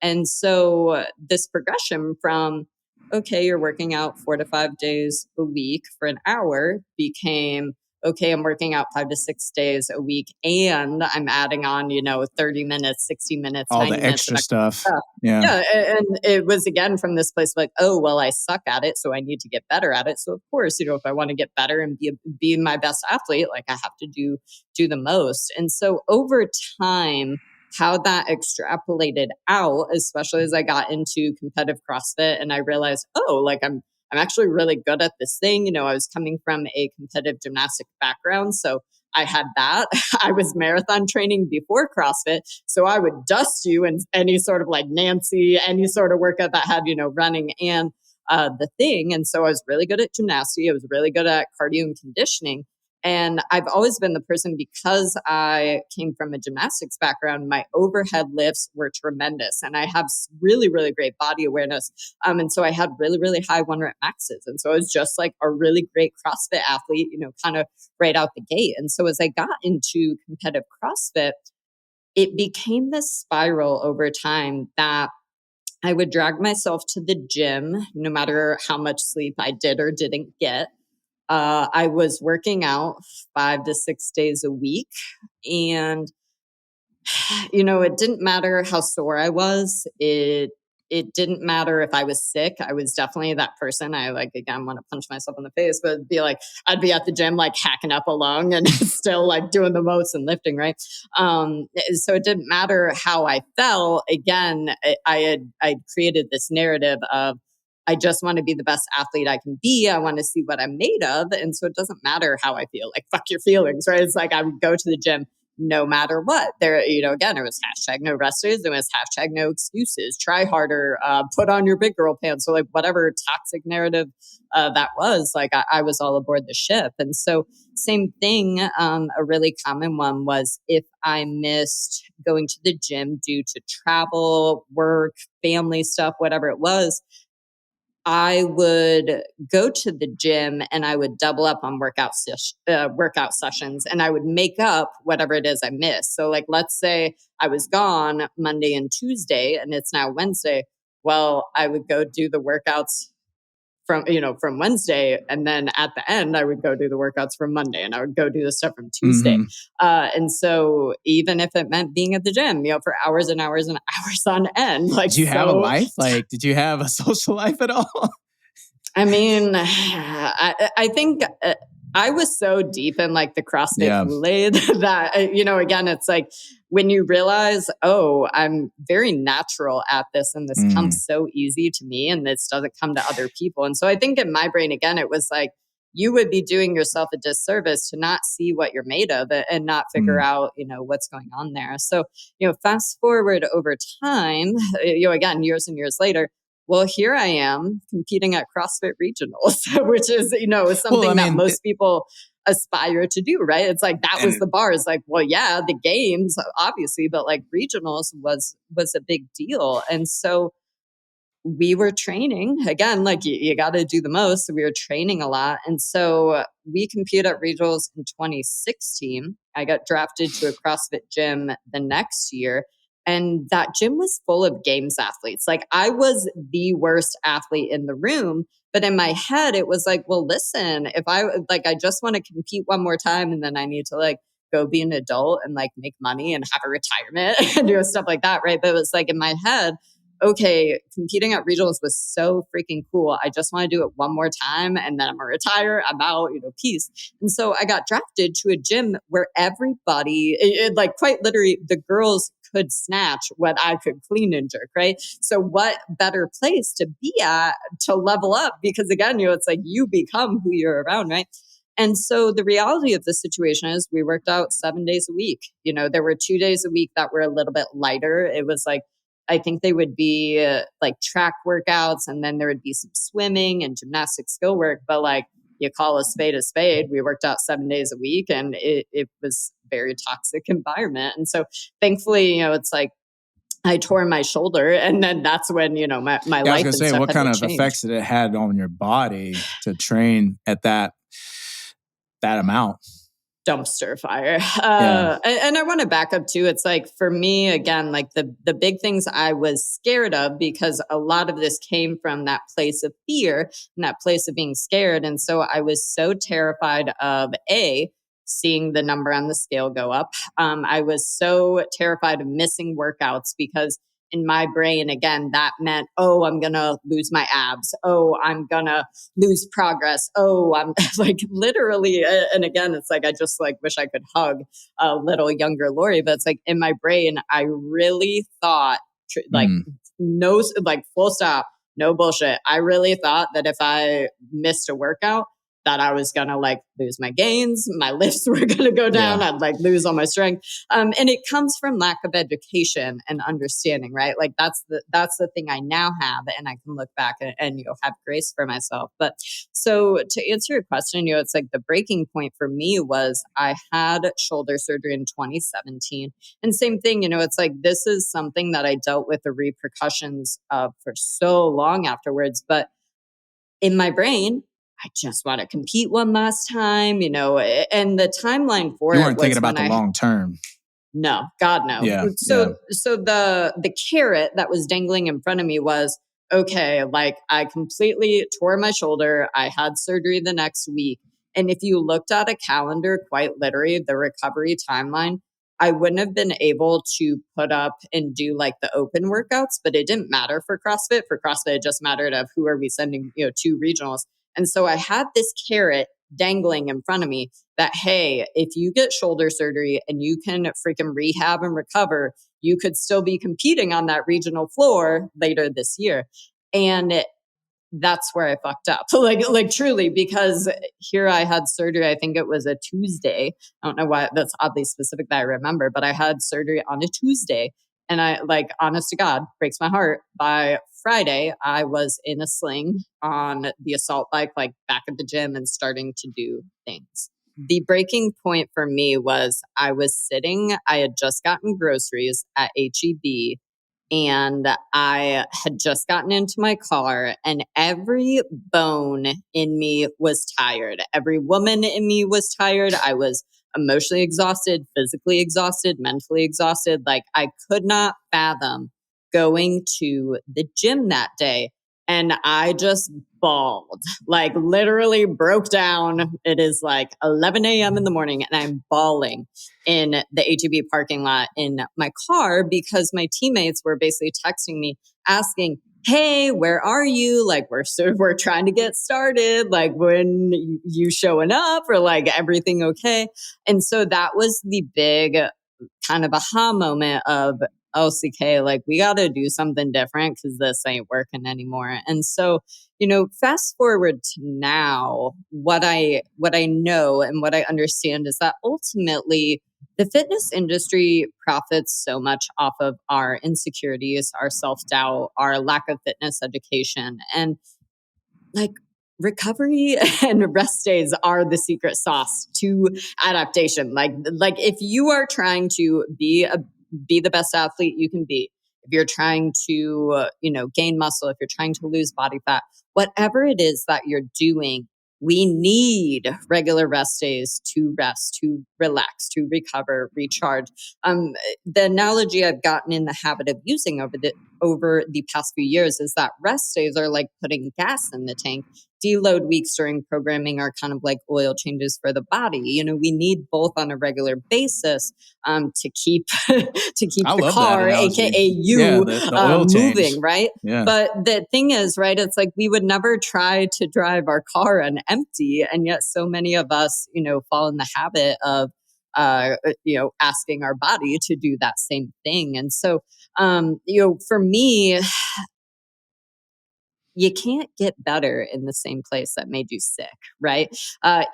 And so this progression from, okay, you're working out 4 to 5 days a week for an hour became, okay, I'm working out 5 to 6 days a week and I'm adding on, 30 minutes, 60 minutes, All 90 the minutes of extra extra stuff. stuff. Yeah. Yeah. And it was again from this place like, oh, well, I suck at it. So I need to get better at it. So of course, if I want to get better and be my best athlete, like I have to do the most. And so over time, how that extrapolated out, especially as I got into competitive CrossFit and I realized, oh, like I'm actually really good at this thing. I was coming from a competitive gymnastic background. So I had that. I was marathon training before CrossFit. So I would dust you in any sort of like Nancy, any sort of workout that had, running and the thing. And so I was really good at gymnastics. I was really good at cardio and conditioning. And I've always been the person, because I came from a gymnastics background, my overhead lifts were tremendous. And I have really, really great body awareness. And so I had really, really high 1 rep maxes. And so I was just like a really great CrossFit athlete, kind of right out the gate. And so as I got into competitive CrossFit, it became this spiral over time that I would drag myself to the gym no matter how much sleep I did or didn't get. I was working out 5 to 6 days a week. And, it didn't matter how sore I was. It didn't matter if I was sick. I was definitely that person. I again, want to punch myself in the face, but it'd be like, I'd be at the gym, like hacking up a lung and still like doing the most and lifting. Right. So it didn't matter how I felt. Again, I created this narrative of, I just want to be the best athlete I can be. I want to see what I'm made of. And so it doesn't matter how I feel, like fuck your feelings, right? It's like I would go to the gym no matter what. There, again, it was hashtag no rest days. It was hashtag no excuses. Try harder. Put on your big girl pants. So like whatever toxic narrative that was, like I was all aboard the ship. And so same thing. A really common one was if I missed going to the gym due to travel, work, family stuff, whatever it was, I would go to the gym and I would double up on workout sessions, and I would make up whatever it is I missed. So like, let's say I was gone Monday and Tuesday and it's now Wednesday. Well, I would go do the workouts from Wednesday. And then at the end, I would go do the workouts from Monday and I would go do the stuff from Tuesday. And so even if it meant being at the gym, for hours and hours and hours on end, like, did you have a life? Like, did you have a social life at all? I mean, I think I was so deep in like the CrossFit Kool-Aid that, again, it's like when you realize, oh, I'm very natural at this and this comes so easy to me and this doesn't come to other people. And so I think in my brain, again, it was like, you would be doing yourself a disservice to not see what you're made of and not figure out, what's going on there. So, fast forward over time, again, years and years later, well, here I am competing at CrossFit regionals, which is, something that most people aspire to do, right? It's like, that was the bar. It's like, well, yeah, the games, obviously, but like regionals was a big deal. And so we were training again, like you got to do the most. So we were training a lot. And so we competed at regionals in 2016. I got drafted to a CrossFit gym the next year. And that gym was full of games athletes. Like I was the worst athlete in the room. But in my head, it was like, well, listen, if I just want to compete one more time and then I need to like go be an adult and like make money and have a retirement and do stuff like that. Right. But it was like in my head, okay, competing at regionals was so freaking cool. I just want to do it one more time and then I'm going to retire. I'm out, peace. And so I got drafted to a gym where everybody, like quite literally, the girls could snatch what I could clean and jerk, right? So what better place to be at to level up? Because again, it's like you become who you're around, right? And so the reality of the situation is we worked out 7 days a week. There were 2 days a week that were a little bit lighter. It was like, I think they would be like track workouts, and then there would be some swimming and gymnastic skill work. But like you call a spade, we worked out 7 days a week, and it was a very toxic environment. And so thankfully, it's like I tore my shoulder, and then that's when, my life. I was gonna say, what kind of change. effects did it had on your body to train at that amount? dumpster fire. Yeah. And I want to back up too. It's like, for me, again, like the big things I was scared of, because a lot of this came from that place of fear and that place of being scared. And so I was so terrified of seeing the number on the scale go up. I was so terrified of missing workouts, because in my brain, again, that meant, oh, I'm going to lose my abs. Oh, I'm going to lose progress. Oh, I'm like literally. And again, it's like, I just like wish I could hug a little younger Laurie, but it's like in my brain, I really thought like no, like full stop, no bullshit. I really thought that if I missed a workout, that I was going to like lose my gains, my lifts were going to go down, I'd like lose all my strength. And it comes from lack of education and understanding, right? Like that's the thing I now have, and I can look back and have grace for myself. But so to answer your question, it's like the breaking point for me was I had shoulder surgery in 2017, and same thing, it's like this is something that I dealt with the repercussions of for so long afterwards, but in my brain, I just want to compete one last time, and the timeline for you it weren't was thinking about when the long term. No, God, no. Yeah. So the carrot that was dangling in front of me was, okay, like I completely tore my shoulder. I had surgery the next week. And if you looked at a calendar, quite literally, the recovery timeline, I wouldn't have been able to put up and do like the open workouts, but it didn't matter for CrossFit. For CrossFit, it just mattered of who are we sending, to regionals. And so I had this carrot dangling in front of me that, hey, if you get shoulder surgery and you can freaking rehab and recover, you could still be competing on that regional floor later this year. And that's where I fucked up. Like truly, because here I had surgery. I think it was a Tuesday. I don't know why that's oddly specific that I remember, but I had surgery on a Tuesday. And I, like, honest to God, breaks my heart. By Friday, I was in a sling on the assault bike, like back at the gym and starting to do things. The breaking point for me was I had just gotten groceries at HEB, and I had just gotten into my car, and every bone in me was tired. Every woman in me was tired. I was emotionally exhausted, physically exhausted, mentally exhausted. Like I could not fathom going to the gym that day. And I just bawled, like literally broke down. It is like 11 a.m. in the morning, and I'm bawling in the HEB parking lot in my car, because my teammates were basically texting me asking, hey, where are you? Like, we're trying to get started. Like, when you showing up, or like everything okay? And so that was the big kind of aha moment of, LCK, like we got to do something different because this ain't working anymore. And so, fast forward to now, what I know and what I understand is that ultimately the fitness industry profits so much off of our insecurities, our self-doubt, our lack of fitness education. And like recovery and rest days are the secret sauce to adaptation. Like if you are trying to be the best athlete you can be, if you're trying to gain muscle, if you're trying to lose body fat, whatever it is that you're doing, we need regular rest days to rest, to relax, to recover, recharge. The analogy I've gotten in the habit of using over the past few years is that rest days are like putting gas in the tank. Deload weeks during programming are kind of like oil changes for the body. We need both on a regular basis to keep I the love car, that analogy. aka you, Yeah, the oil change. moving, right? Yeah. But the thing is, right, it's like we would never try to drive our car on empty, and yet so many of us, fall in the habit of asking our body to do that same thing. And so, for me, you can't get better in the same place that made you sick, right?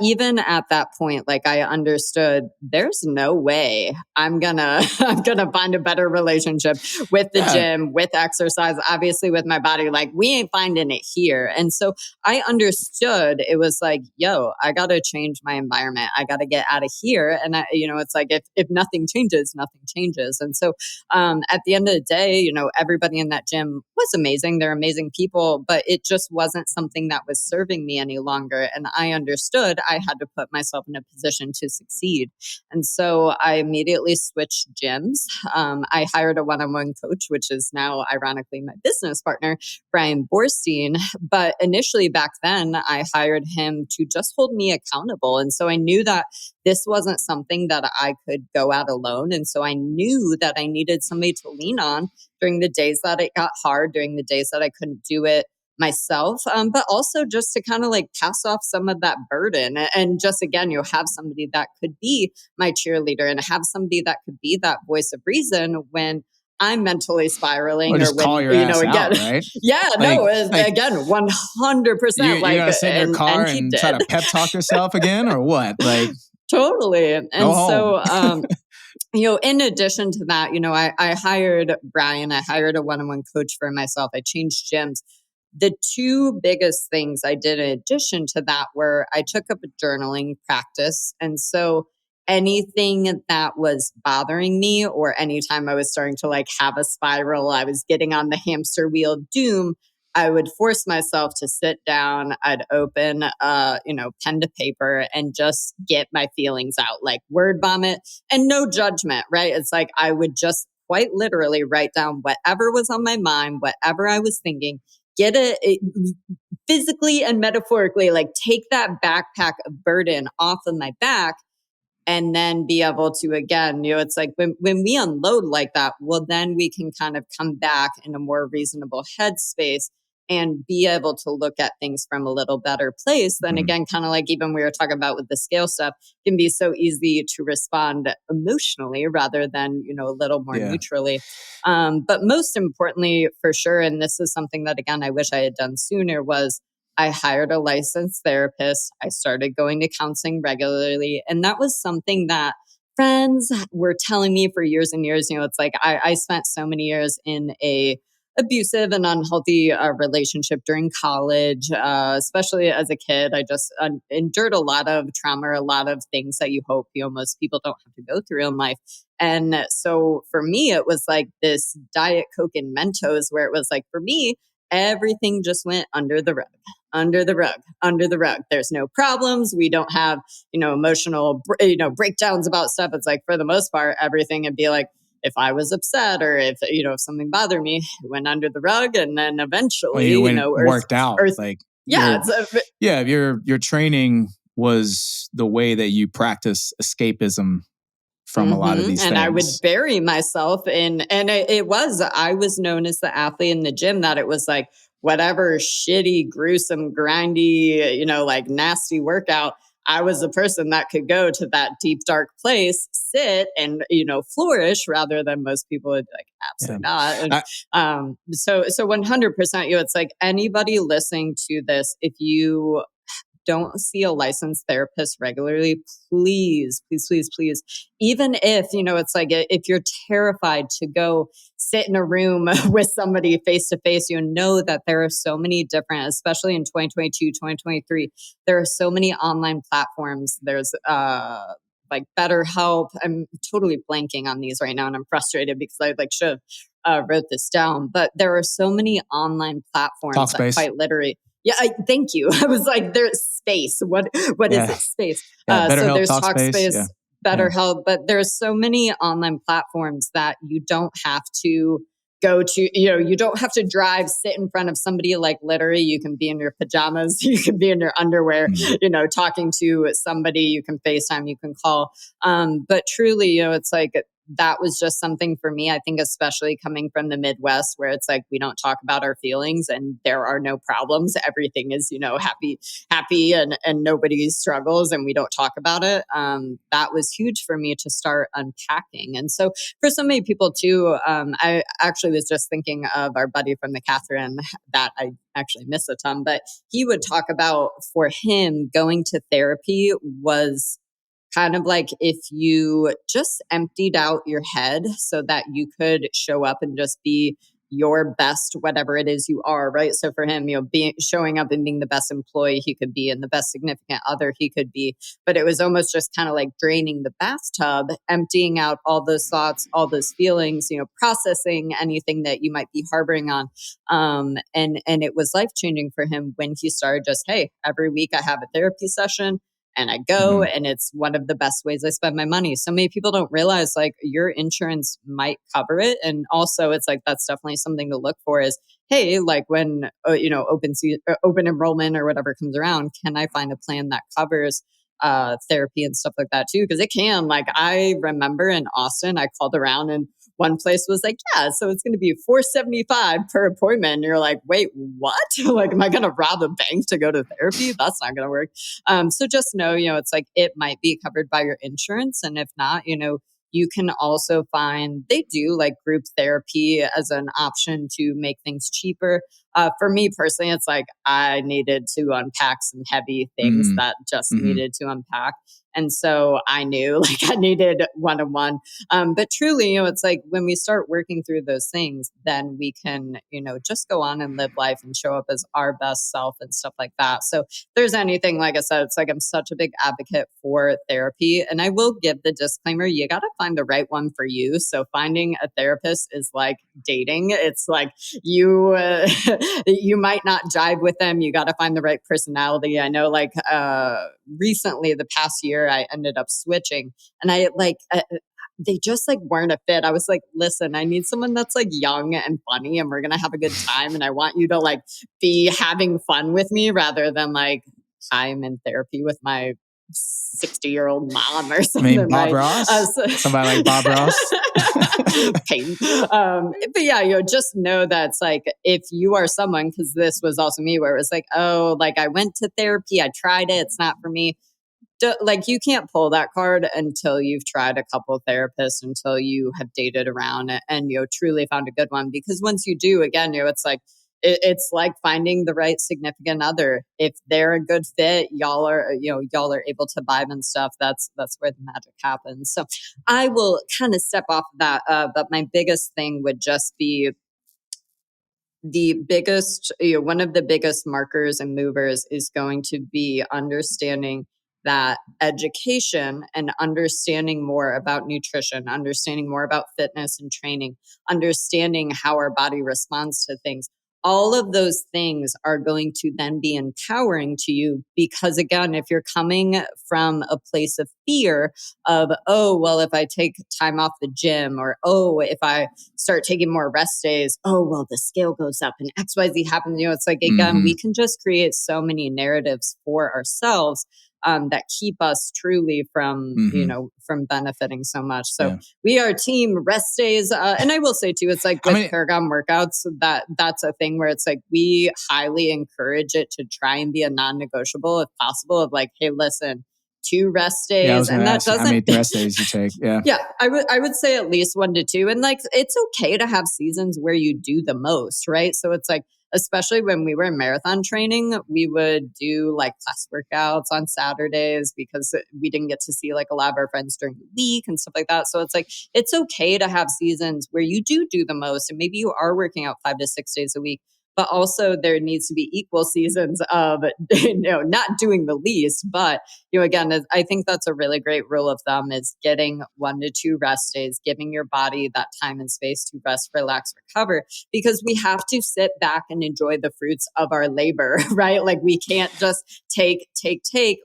Even at that point, like I understood, there's no way I'm gonna find a better relationship with the gym, with exercise, obviously with my body. Like we ain't finding it here. And so I understood it was like, yo, I gotta change my environment. I gotta get out of here. And it's like if nothing changes, nothing changes. And so at the end of the day, everybody in that gym was amazing. They're amazing people. but it just wasn't something that was serving me any longer. And I understood I had to put myself in a position to succeed. And so I immediately switched gyms. I hired a one-on-one coach, which is now ironically my business partner, Brian Borstein. But initially back then, I hired him to just hold me accountable. And so I knew that this wasn't something that I could go at alone. And so I knew that I needed somebody to lean on during the days that it got hard, during the days that I couldn't do it myself, but also just to kind of like pass off some of that burden. And just again, have somebody that could be my cheerleader and have somebody that could be that voice of reason when I'm mentally spiraling, or just when, call your ass again, out, right? yeah, no, again, 100%. You're gonna sit in your car and he and did. try to pep talk yourself again, or what? Like, totally. And go home. so, in addition to that, I hired Brian, I hired a one-on-one coach for myself. I changed gyms. The two biggest things I did in addition to that were I took up a journaling practice. And so anything that was bothering me, or anytime I was starting to like have a spiral, I was getting on the hamster wheel of doom, I would force myself to sit down. I'd open, pen to paper and just get my feelings out, like word vomit and no judgment, right? It's like I would just quite literally write down whatever was on my mind, whatever I was thinking, get it physically and metaphorically, like take that backpack of burden off of my back, and then be able to, again, it's like when we unload like that, well, then we can kind of come back in a more reasonable headspace and be able to look at things from a little better place. Then again, kind of like even we were talking about with the scale stuff, can be so easy to respond emotionally rather than, a little more neutrally. But most importantly, for sure, and this is something that, again, I wish I had done sooner, was I hired a licensed therapist. I started going to counseling regularly. And that was something that friends were telling me for years and years. It's like I spent so many years in a abusive and unhealthy relationship during college, especially as a kid. I just endured a lot of trauma, a lot of things that you hope most people don't have to go through in life. And so for me, it was like this Diet Coke and Mentos, where it was like, for me, everything just went under the rug, under the rug, under the rug. There's no problems. We don't have, emotional, breakdowns about stuff. It's like, for the most part, everything would be like, if I was upset or if something bothered me, it went under the rug. And then eventually, worked out. Your training was the way that you practice escapism from a lot of these and things. I would bury myself in, and I was known as the athlete in the gym that it was like, whatever shitty, gruesome, grindy, like nasty workout, I was the person that could go to that deep, dark place, sit and, flourish, rather than most people would be like, absolutely not. And, so 100%, it's like anybody listening to this, if you don't see a licensed therapist regularly, please, please, please, please. Even if, it's like if you're terrified to go sit in a room with somebody face to face, know that there are so many different, especially in 2022, 2023, there are so many online platforms. There's like BetterHelp. I'm totally blanking on these right now, and I'm frustrated because I should have wrote this down. But there are so many online platforms that quite literally. Yeah, thank you. I was like, there's space. What is it? Space. So there's Talkspace, BetterHelp, but there's so many online platforms that you don't have to go to. You don't have to drive, sit in front of somebody. Like literally, you can be in your pajamas, you can be in your underwear, talking to somebody. You can FaceTime, you can call. But truly, it's like, that was just something for me. I think, especially coming from the Midwest, where it's like we don't talk about our feelings and there are no problems. Everything is, happy and nobody struggles and we don't talk about it. That was huge for me to start unpacking. And so for so many people too, I actually was just thinking of our buddy from the Catherine that I actually miss a ton, but he would talk about, for him, going to therapy was kind of like if you just emptied out your head so that you could show up and just be your best, whatever it is you are, right? So for him, showing up and being the best employee he could be and the best significant other he could be. But it was almost just kind of like draining the bathtub, emptying out all those thoughts, all those feelings, processing anything that you might be harboring on. And it was life changing for him when he started just, hey, every week I have a therapy session and I go, and it's one of the best ways I spend my money. So many people don't realize like your insurance might cover it. And also it's like, that's definitely something to look for is, hey, like when, open enrollment or whatever comes around, can I find a plan that covers therapy and stuff like that too? Because it can, like, I remember in Austin, I called around and one place was like, yeah, so it's going to be $475 per appointment. And you're like, wait, what? Like, am I going to rob a bank to go to therapy? That's not going to work. So just know, it's like it might be covered by your insurance. And if not, you can also find, they do like group therapy as an option to make things cheaper. For me personally, it's like I needed to unpack some heavy things that just needed to unpack. And so I knew like I needed one-on-one. But truly, it's like when we start working through those things, then we can, just go on and live life and show up as our best self and stuff like that. So if there's anything, like I said, it's like I'm such a big advocate for therapy. And I will give the disclaimer, you got to find the right one for you. So finding a therapist is like dating. It's like you might not jive with them. You got to find the right personality. I know like recently the past year I ended up switching and I like they just like weren't a fit. I was like, listen, I need someone that's like young and funny and we're going to have a good time. And I want you to like be having fun with me rather than like I'm in therapy with my 60-year-old mom or something. I mean, Bob Ross? Somebody like Bob Ross? Pain. But yeah, just know that it's like if you are someone, because this was also me where it was like, oh, like I went to therapy, I tried it, it's not for me. Like you can't pull that card until you've tried a couple of therapists, until you have dated around and truly found a good one. Because once you do, again, it's like it's like finding the right significant other. If they're a good fit, y'all are able to vibe and stuff. That's where the magic happens. So I will kind of step off of that. But my biggest thing would just be one of the biggest markers and movers is going to be understanding that education and understanding more about nutrition, understanding more about fitness and training, understanding how our body responds to things. All of those things are going to then be empowering to you because, again, if you're coming from a place of fear of, oh, well, if I take time off the gym or, oh, if I start taking more rest days, oh, well, the scale goes up and XYZ happens. It's like, again, we can just create so many narratives for ourselves that keep us truly from, from benefiting so much. So we are team rest days. And I will say too, it's like with Paragon workouts, that's a thing where it's like, we highly encourage it to try and be a non-negotiable if possible of like, hey, listen, 2 rest days. And that doesn't, how many rest days you take. Yeah. I would say at least 1 to 2. And like, it's okay to have seasons where you do the most, right? So it's like, especially when we were in marathon training, we would do like class workouts on Saturdays because we didn't get to see like a lot of our friends during the week and stuff like that. So it's like, it's okay to have seasons where you do the most and maybe you are working out 5 to 6 days a week. But also there needs to be equal seasons of, not doing the least. But, again, I think that's a really great rule of thumb is getting 1 to 2 rest days, giving your body that time and space to rest, relax, recover, because we have to sit back and enjoy the fruits of our labor, right? Like we can't just take.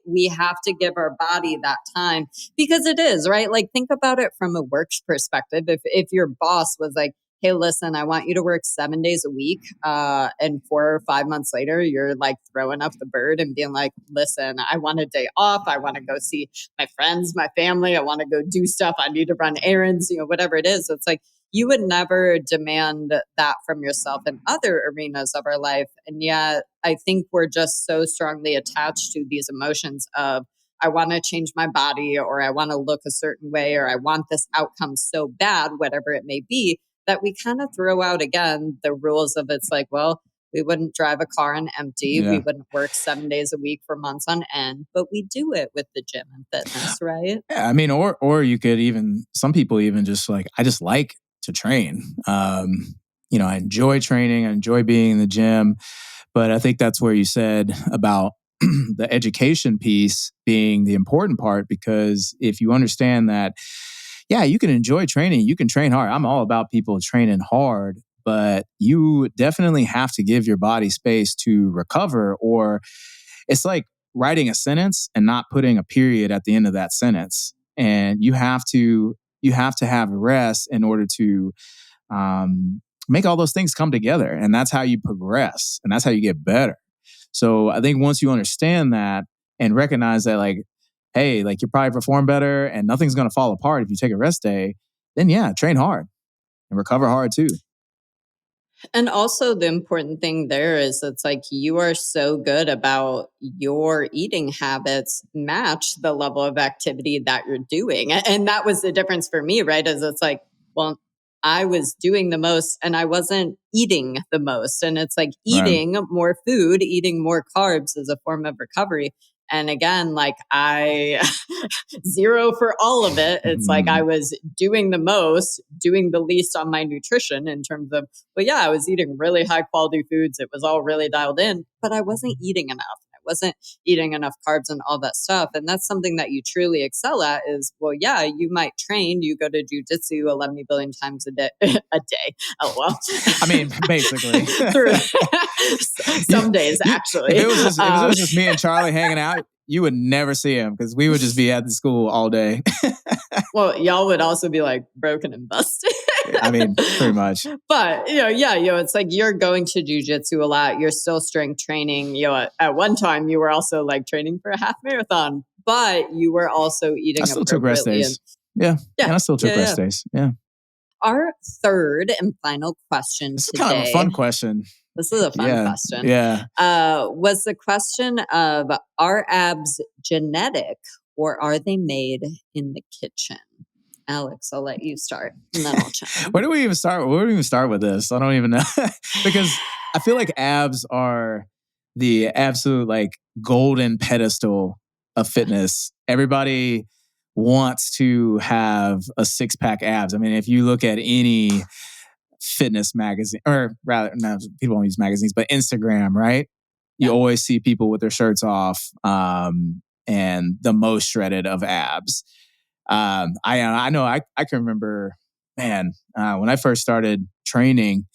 We have to give our body that time because it is, right? Like think about it from a work perspective. If your boss was like, hey, listen, I want you to work 7 days a week. And 4 or 5 months later, you're like throwing up the bird and being like, listen, I want a day off. I want to go see my friends, my family. I want to go do stuff. I need to run errands, whatever it is. It's like, you would never demand that from yourself in other arenas of our life. And yet I think we're just so strongly attached to these emotions of, I want to change my body, or I want to look a certain way, or I want this outcome so bad, whatever it may be, that we kind of throw out again the rules of it's like, well, we wouldn't drive a car on empty. We wouldn't work 7 days a week for months on end, but we do it with the gym and fitness, right? Yeah, I mean, or you could even, some people even just like, I just like to train. I enjoy training. I enjoy being in the gym. But I think that's where you said about the education piece being the important part, because if you understand that, yeah, you can enjoy training, you can train hard. I'm all about people training hard, but you definitely have to give your body space to recover, or it's like writing a sentence and not putting a period at the end of that sentence. And you have to have rest in order to make all those things come together. And that's how you progress, and that's how you get better. So I think once you understand that and recognize that, like, hey, like, you probably perform better and nothing's going to fall apart if you take a rest day, then yeah, train hard and recover hard too. And also, the important thing there is it's like you are so good about your eating habits match the level of activity that you're doing. And that was the difference for me, right? Is it's like, well, I was doing the most and I wasn't eating the most. And it's like Right. eating more food, eating more carbs is a form of recovery. And again, like I zero for all of it. It's like I was doing the most, doing the least on my nutrition in terms of, but yeah, I was eating really high quality foods. It was all really dialed in, but I wasn't eating enough. I wasn't eating enough carbs and all that stuff. And that's something that you truly excel at is, well, yeah, you might train, you go to jujitsu 11 billion times a day, a day. Oh, well, I mean, basically. through some days, If actually. it was just me and Charlie hanging out, you would never see him because we would just be at the school all day. Well, y'all would also be like broken and busted. I mean, pretty much. But, yeah, it's like you're going to jujitsu a lot. You're still strength training. At one time you were also like training for a half marathon, but you were also I eating still took rest appropriately. days. Yeah. And I still took rest days. Yeah. Our third and final question This is today. kind of a fun question. This is a fun question. Yeah. Was the question of, are abs genetic or are they made in the kitchen? Alex, I'll let you start and then I'll chime. Where do we even start? Where do we even start with this? I don't even know. Because I feel like abs are the absolute like golden pedestal of fitness. Everybody wants to have a 6-pack abs. I mean, if you look at any fitness magazine, or rather, no, people don't use magazines, but Instagram, right? You always see people with their shirts off, and the most shredded of abs. I know I can remember, man, when I first started training,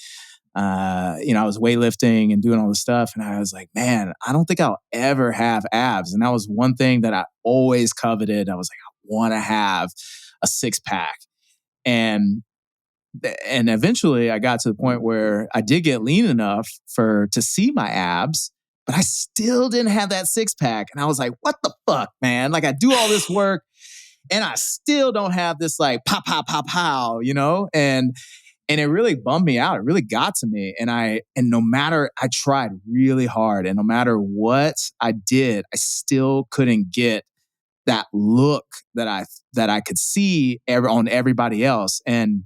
I was weightlifting and doing all this stuff, and I was like, man, I don't think I'll ever have abs. And that was one thing that I always coveted. I was like, I want to have a 6-pack, and eventually I got to the point where I did get lean enough to see my abs, but I still didn't have that 6-pack. And I was like, what the fuck, man? Like, I do all this work and I still don't have this like pow, pow, pow, pow, And it really bummed me out. It really got to me. And no matter, I tried really hard, and no matter what I did, I still couldn't get that look that I could see on everybody else. And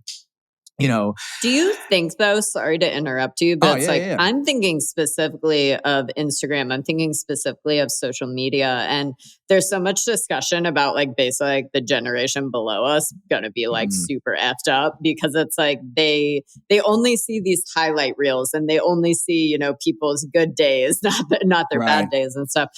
do you think though, sorry to interrupt you, but I'm thinking specifically of Instagram. I'm thinking specifically of social media. And there's so much discussion about like basically like the generation below us going to be like super effed up because it's like they only see these highlight reels and they only see, people's good days, not their bad days and stuff.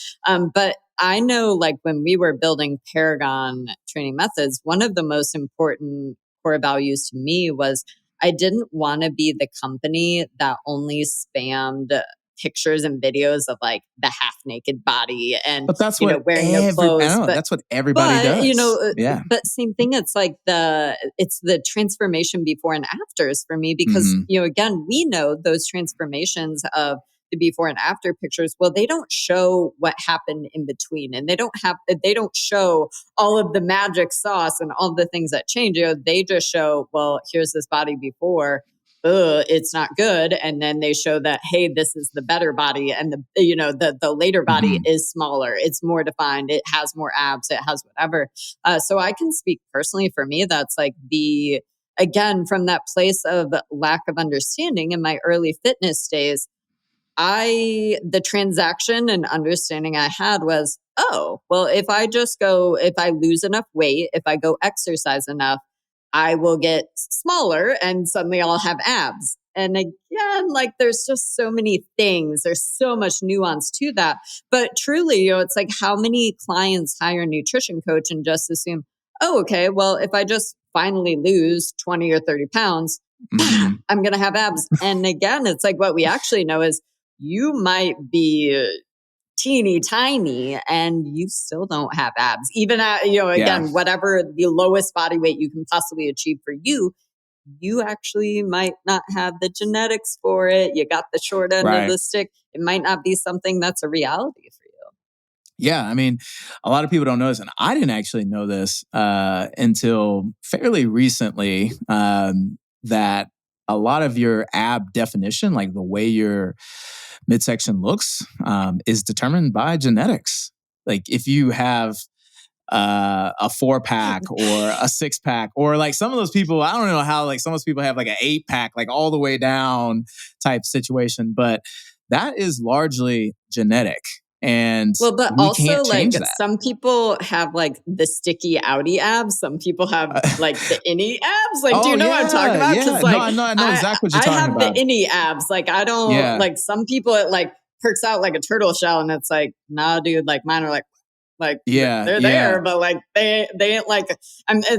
But I know like when we were building Paragon training methods, one of the most important core values to me was I didn't want to be the company that only spammed pictures and videos of like the half naked body and but that's what wearing no clothes. That's what everybody does. But same thing. It's like it's the transformation before and afters for me because again we know those transformations of the before and after pictures. Well, they don't show what happened in between, and they don't show all of the magic sauce and all the things that change. They just show, well, here's this body before. It's not good, and then they show that, hey, this is the better body, and the later body is smaller, it's more defined, it has more abs, it has whatever. So I can speak personally for me. That's like again from that place of lack of understanding in my early fitness days. The transaction and understanding I had was, oh, well, if I lose enough weight, if I go exercise enough, I will get smaller and suddenly I'll have abs. And again, like there's just so many things. There's so much nuance to that. But truly, it's like how many clients hire a nutrition coach and just assume, oh, okay, well, if I just finally lose 20 or 30 pounds, Mhm. I'm going to have abs. And again, it's like what we actually know is you might be teeny tiny and you still don't have abs. Even at, Yeah. again, whatever the lowest body weight you can possibly achieve for you, you actually might not have the genetics for it. You got the short end of Right. the stick. It might not be something that's a reality for you. Yeah, I mean, a lot of people don't know this, and I didn't actually know this until fairly recently. That a lot of your ab definition, like the way your midsection looks, is determined by genetics. Like if you have a 4-pack or a 6-pack, or like some of those people, I don't know how, like some of those people have like an 8-pack, like all the way down type situation, but that is largely genetic. And Well, but we also can't like change that. some people have like the sticky outy abs. Some people have like the innie abs. Like, do Oh you know what I'm talking yeah, about? yeah. Because No, like I know exactly what you're I talking have the about. innie abs. Like I don't Yeah, like some people it like perks out like a turtle shell, and it's like, nah, dude. Like mine are like yeah, they're yeah. there, but like they ain't like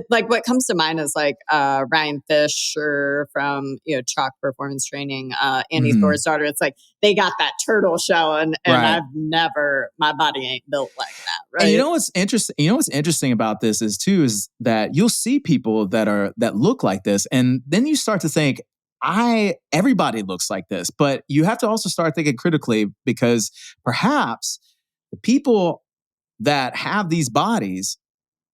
like what comes to mind is like Ryan Fisher from Chalk Performance Training, Annie Mhm. Thor's daughter. It's like they got that turtle shell, and Right. I've never, my body ain't built like that, And you right? know what's interesting? You know what's interesting about this is that you'll see people that look like this, and then you start to think, everybody looks like this. But you have to also start thinking critically, because perhaps the people that have these bodies,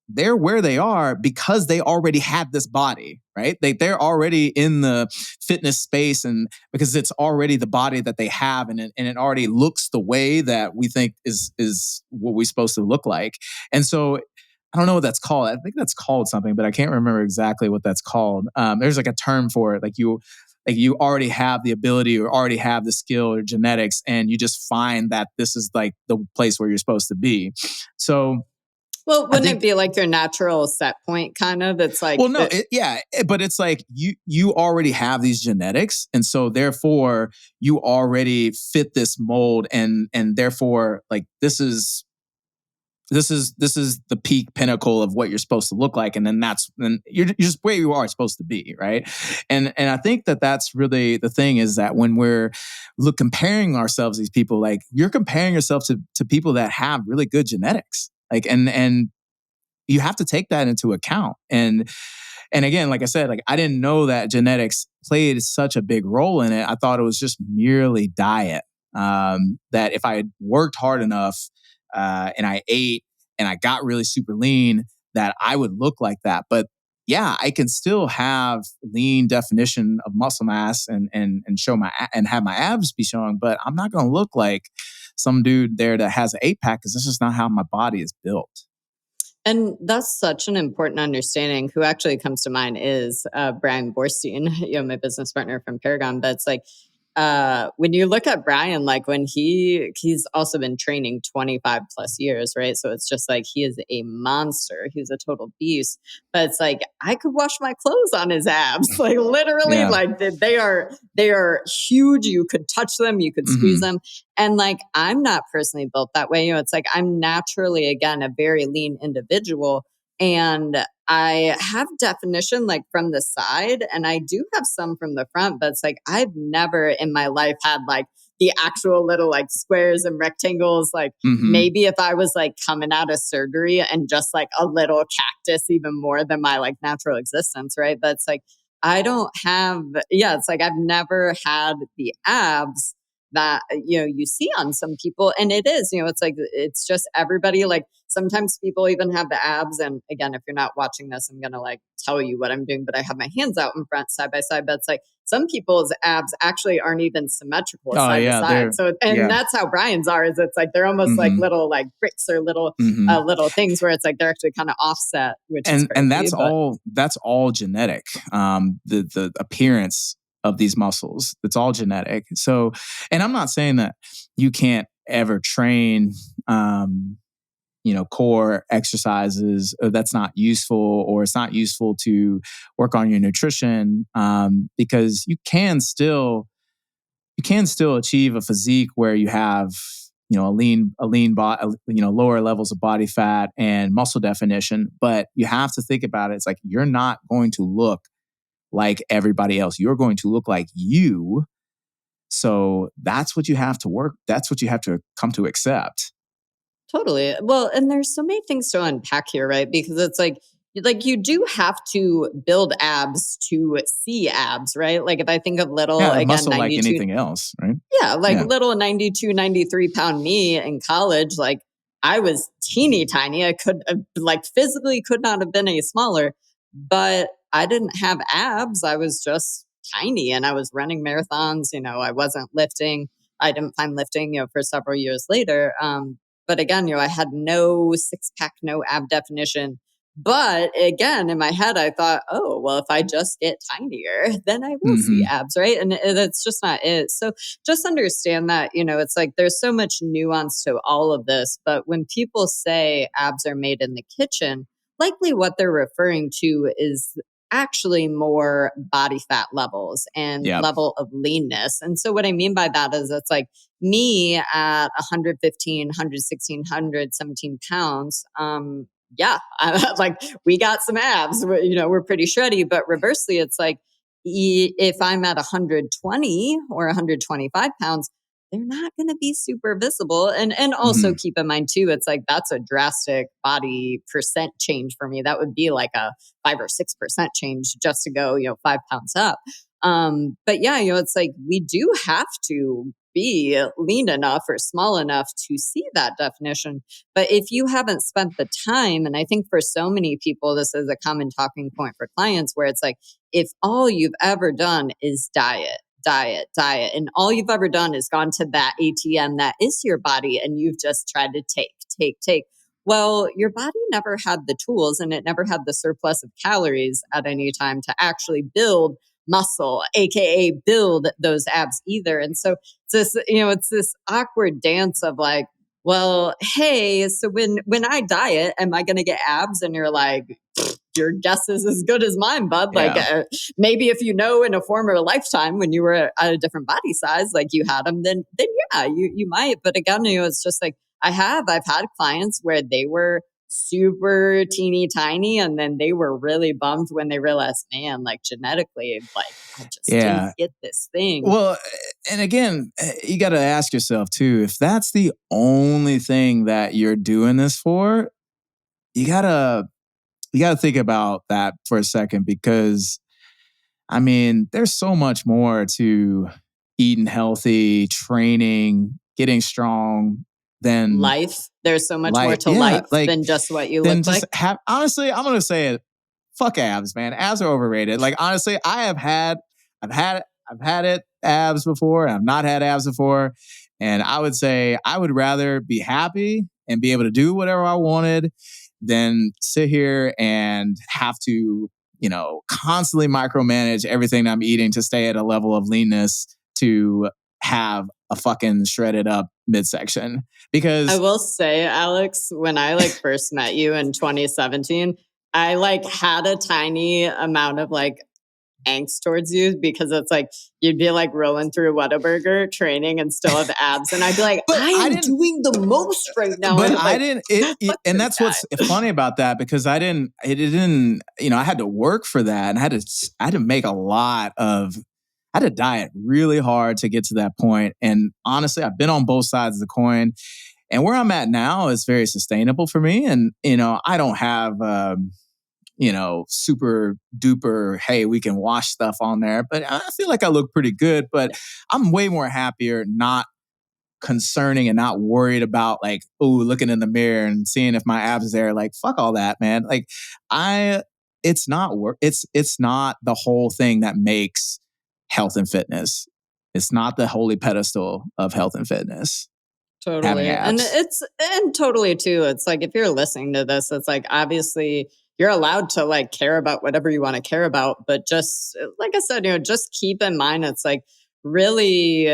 they're where they are because they already had this body, right? They're already in the fitness space, and because it's already the body that they have, and it already looks the way that we think is what we're supposed to look like. And so I don't know what that's called. I think that's called something, but I can't remember exactly what that's called. There's like a term for it. Like you already have the ability or already have the skill or genetics, and you just find that this is like the place where you're supposed to be. So Well, I wouldn't it think, be like your natural set point kind of? It's like well, no, but it's like you already have these genetics, and so therefore you already fit this mold, and therefore like this is the peak pinnacle of what you're supposed to look like, and then you're just where you are supposed to be, right? And I think that that's really the thing, is that when we're comparing ourselves to these people, like you're comparing yourself to people that have really good genetics, like and you have to take that into account. And again, like I said, like I didn't know that genetics played such a big role in it. I thought it was just merely diet. That if I had worked hard enough, and I ate and I got really super lean, that I would look like that. But yeah, I can still have lean definition of muscle mass and show and have my abs be showing, but I'm not going to look like some dude there that has an 8-pack, because that's just not how my body is built. And that's such an important understanding. Who actually comes to mind is Brian Borstein, my business partner from Paragon. But it's like when you look at Brian, like when he's also been training 25 plus years, right? So it's just like he is a monster. He's a total beast. But it's like I could wash my clothes on his abs, like literally, Yeah. like they are huge. You could touch them, you could squeeze Mm-hmm. them. And like, I'm not personally built that way. It's like I'm naturally, again, a very lean individual. And I have definition like from the side, and I do have some from the front, but it's like I've never in my life had like the actual little like squares and rectangles. Like Mm-hmm. maybe if I was like coming out of surgery and just like a little cactus, even more than my like natural existence, right? But it's like I don't have, yeah, it's like I've never had the abs that you see on some people. And it is, it's like it's just everybody. Like sometimes people even have the abs, and again, if you're not watching this, I'm gonna like tell you what I'm doing, but I have my hands out in front side by side. But it's like some people's abs actually aren't even symmetrical Oh side to yeah, side. So and yeah. that's how Brian's are, is it's like they're almost like Mm-hmm. little like bricks or Mm-hmm. little things where it's like they're actually kind of offset, which is And crazy. that's But all genetic. The appearance of these muscles, it's all genetic. So, and I'm not saying that you can't ever train core exercises that's not useful, or it's not useful to work on your nutrition, because you can still achieve a physique where you have a lean body, lower levels of body fat and muscle definition. But you have to think about it. It's like, you're not going to look like everybody else. You're going to look like you. So that's what you have to work. That's what you have to come to accept. Totally. Well, and there's so many things to unpack here, right? Because it's like you do have to build abs to see abs, right? Like if I think of little, Yeah, a again, muscle like 92, anything else, right? yeah, like Yeah. little 92, 93 pound me in college, like I was teeny tiny. I could physically could not have been any smaller, but I didn't have abs. I was just tiny and I was running marathons. I wasn't lifting. I didn't find lifting, for several years later. But again, I had no six pack, no ab definition. But again, in my head, I thought, oh, well, if I just get tinier, then I will see Mm-hmm. abs, right? And that's just not it. So just understand that, it's like there's so much nuance to all of this. But when people say abs are made in the kitchen, likely what they're referring to is actually more body fat levels and Yep. level of leanness. And so what I mean by that is it's like me at 115, 116, 117 pounds, yeah, like we got some abs, we're pretty shreddy, but reversely, it's like if I'm at 120 or 125 pounds, they're not going to be super visible. And also Mm-hmm. keep in mind too, it's like that's a drastic body percent change for me. That would be like a 5 or 6% change just to go, 5 pounds up. But yeah, it's like we do have to be lean enough or small enough to see that definition. But if you haven't spent the time, and I think for so many people, this is a common talking point for clients where it's like, if all you've ever done is diet, diet, diet, and all you've ever done is gone to that ATM that is your body and you've just tried to take. Well, your body never had the tools and it never had the surplus of calories at any time to actually build muscle, aka build those abs either. And so it's this awkward dance of like, well, hey, so when I diet, am I going to get abs? And you're like, your guess is as good as mine, bud. Like maybe if in a former lifetime when you were at a different body size, like you had them, then yeah, you might. But again, it's just like I've had clients where they were super teeny tiny and then they were really bummed when they realized, man, like genetically, like I just didn't get this thing. Well, and again, you got to ask yourself too, if that's the only thing that you're doing this for, you gotta think about that for a second, because I mean, there's so much more to eating healthy, training, getting strong than life. There's so much more to life than just what you look like. Honestly, I'm gonna say it. Fuck abs, man. Abs are overrated. Like honestly, I've had it abs before. I've not had abs before, and I would say I would rather be happy and be able to do whatever I wanted than sit here and have to, constantly micromanage everything I'm eating to stay at a level of leanness to have a fucking shredded up midsection. Because I will say, Alex, when I first met you in 2017, I had a tiny amount of angst towards you because it's like you'd be rolling through Whataburger training and still have abs, and I'd be like, I am doing the most right now. But I didn't. And that's what's funny about that, because I didn't. It didn't. I had to work for that, and I had to make a lot of. I had to diet really hard to get to that point. And honestly, I've been on both sides of the coin. And where I'm at now is very sustainable for me. And, I don't have, super duper, hey, we can wash stuff on there. But I feel like I look pretty good. But I'm way more happier not concerning and not worried about looking in the mirror and seeing if my abs is there. Like, fuck all that, man. Like, it's not work. It's not the whole thing that makes health and fitness. It's not the holy pedestal of health and fitness. Totally. And totally too. It's like, if you're listening to this, it's like, obviously you're allowed to care about whatever you want to care about. But just like I said, just keep in mind, it's like really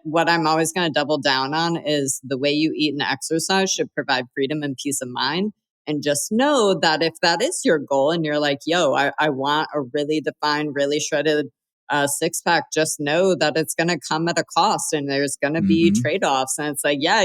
what I'm always going to double down on is the way you eat and exercise should provide freedom and peace of mind. And just know that if that is your goal and you're like, yo, I want a really defined, really shredded six pack, just know that it's going to come at a cost and there's going to be Mm-hmm. trade offs. And it's like, yeah,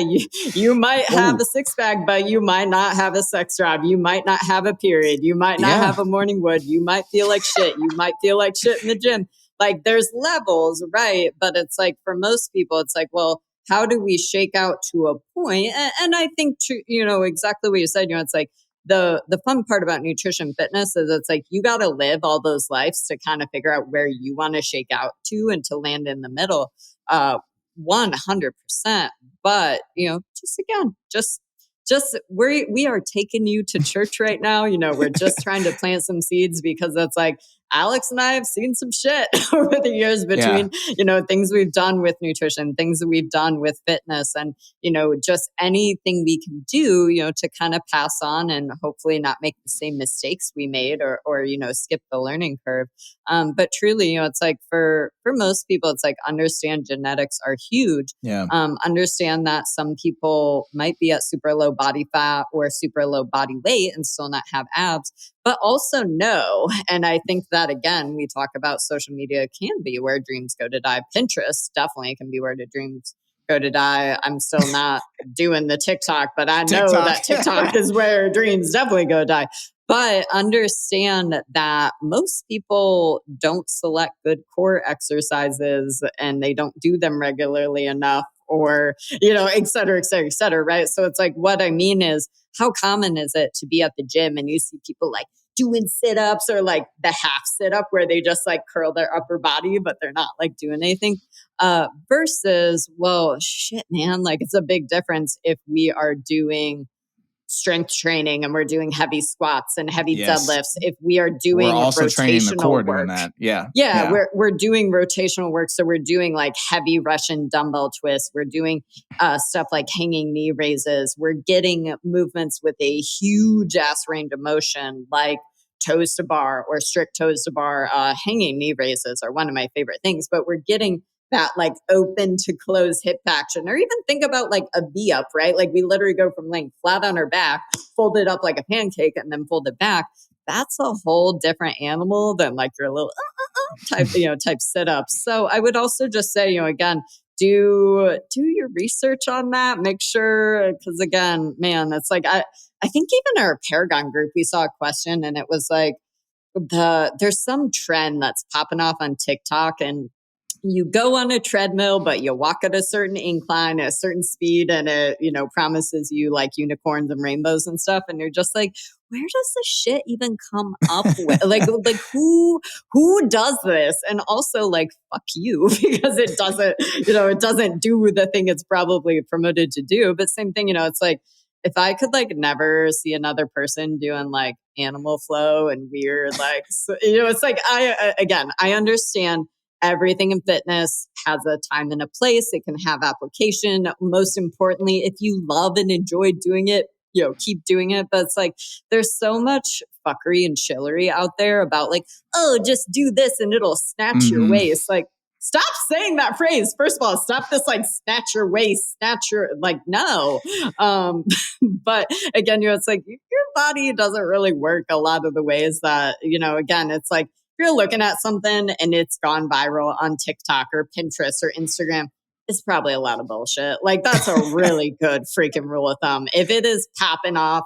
you might have Oh, a six pack, but you might not have a sex drive. You might not have a period. You might not yeah. have a morning wood. You might feel like shit. You might feel like shit in the gym. Like there's levels, right? But it's like for most people, it's like, well, how do we shake out to a point? And I think, exactly what you said, it's like, the fun part about nutrition fitness is it's like you got to live all those lives to kind of figure out where you want to shake out to and to land in the middle 100%. But just we are taking you to church right now. We're just trying to plant some seeds because it's like Alex and I have seen some shit over the years between, things we've done with nutrition, things that we've done with fitness, and, just anything we can do, to kind of pass on and hopefully not make the same mistakes we made or skip the learning curve. But truly, it's like for most people, it's like understand genetics are huge. Yeah. Understand that some people might be at super low body fat or super low body weight and still not have abs, but also know, and I think that again, we talk about social media can be where dreams go to die. Pinterest definitely can be where the dreams go to die. I'm still not doing the TikTok, but I know that TikTok is where dreams definitely go die. But understand that most people don't select good core exercises and they don't do them regularly enough or, et cetera, et cetera, et cetera, right? So it's like, what I mean is, how common is it to be at the gym and you see people like doing sit-ups or like the half sit-up where they just like curl their upper body, but they're not like doing anything versus, well, shit, man, like it's a big difference if we are doing strength training and we're doing heavy squats and heavy deadlifts. If we are doing we're also training the core work, doing that. Yeah. We're doing rotational work. So we're doing like heavy Russian dumbbell twists. We're doing stuff like hanging knee raises. We're getting movements with a huge ass range of motion, like toes to bar or strict toes to bar. Hanging knee raises are one of my favorite things, but we're getting that like open to close hip action, or even think about like a V up, right? Like we literally go from laying flat on our back, fold it up like a pancake, and then fold it back. That's a whole different animal than like your little type sit ups. So I would also just say, again, do your research on that. Make sure, because again, man, it's like I think even our Paragon group, we saw a question, and it was like there's some trend that's popping off on TikTok, and you go on a treadmill, but you walk at a certain incline at a certain speed, and it, promises you like unicorns and rainbows and stuff. And you're just like, where does this shit even come up with? like who does this? And also like, fuck you, because it doesn't do the thing it's probably promoted to do. But same thing, it's like, if I could like never see another person doing like animal flow and weird, like, it's like, I understand everything in fitness has a time and a place. It can have application. Most importantly, if you love and enjoy doing it, keep doing it. But it's like, there's so much fuckery and chillery out there about like, oh, just do this and it'll snatch your waist. Like, stop saying that phrase. First of all, stop this like snatch your waist, snatch your, like, no. But again, it's like your body doesn't really work a lot of the ways that, again, it's like, if you're looking at something and it's gone viral on TikTok or Pinterest or Instagram, it's probably a lot of bullshit. Like that's a really good freaking rule of thumb. If it is popping off,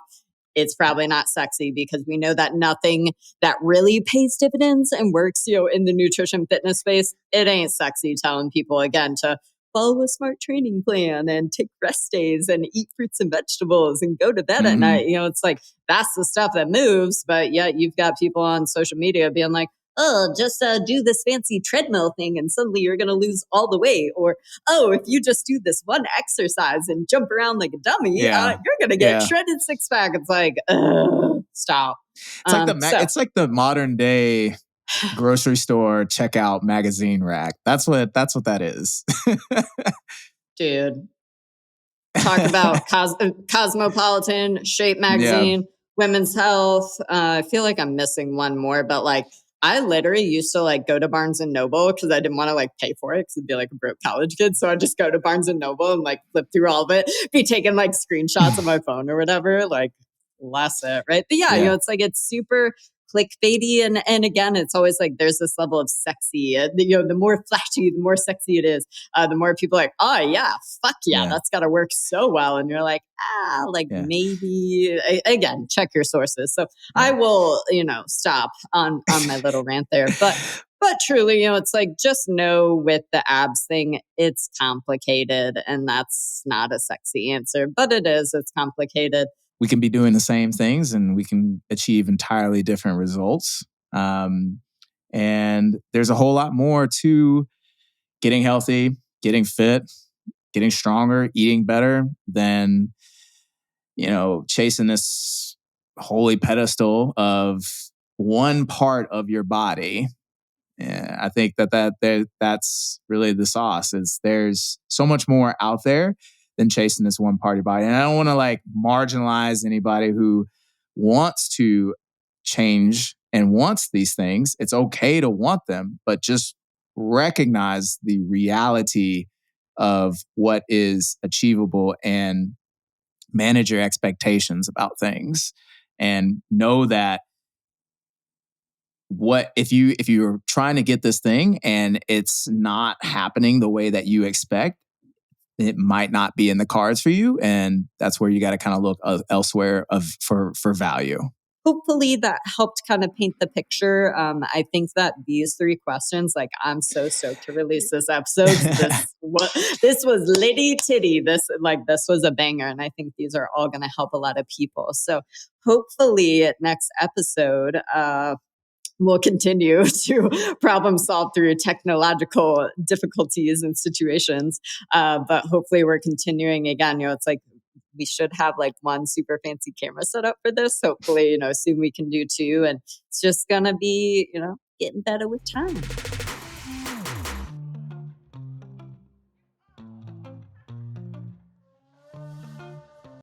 it's probably not sexy, because we know that nothing that really pays dividends and works, in the nutrition fitness space, it ain't sexy telling people again to follow a smart training plan and take rest days and eat fruits and vegetables and go to bed at night. It's like, that's the stuff that moves. But yet you've got people on social media being like, oh, just do this fancy treadmill thing and suddenly you're going to lose all the weight. Or, oh, if you just do this one exercise and jump around like a dummy, you're going to get shredded six pack. It's like, stop. It's it's like the modern day grocery store checkout magazine rack. That's what that is. Dude. Talk about Cosmopolitan, Shape Magazine, Women's Health. I feel like I'm missing one more, but like I literally used to like go to Barnes and Noble because I didn't want to like pay for it because it'd be like a broke college kid. So I'd just go to Barnes and Noble and like flip through all of it, be taking like screenshots on my phone or whatever. Like, bless it, right? But yeah, Yeah. it's like it's super clickbaity, and again, it's always like there's this level of sexy. The more flashy, the more sexy it is, the more people are like, oh yeah, fuck yeah, Yeah. that's got to work so well, and you're like, like Yeah. maybe again, check your sources. So Yeah. I will, stop on my little rant there, but truly, it's like just know with the abs thing, it's complicated, and that's not a sexy answer, but it's complicated. We can be doing the same things and we can achieve entirely different results. And there's a whole lot more to getting healthy, getting fit, getting stronger, eating better than, chasing this holy pedestal of one part of your body. Yeah, I think that's really the sauce. Is there's so much more out there than chasing this one part of your body. And I don't want to like marginalize anybody who wants to change and wants these things. It's okay to want them, but just recognize the reality of what is achievable and manage your expectations about things and know that what if you're trying to get this thing and it's not happening the way that you expect, it might not be in the cards for you, and that's where you got to kind of look elsewhere for value. Hopefully that helped kind of paint the picture. I think that these three questions, like, I'm so stoked to release this episode. This was litty titty. This was a banger, and I think these are all going to help a lot of people. So hopefully next episode, we'll continue to problem solve through technological difficulties and situations. But hopefully we're continuing again. It's like we should have like one super fancy camera set up for this. Hopefully, soon we can do two. And it's just going to be, getting better with time.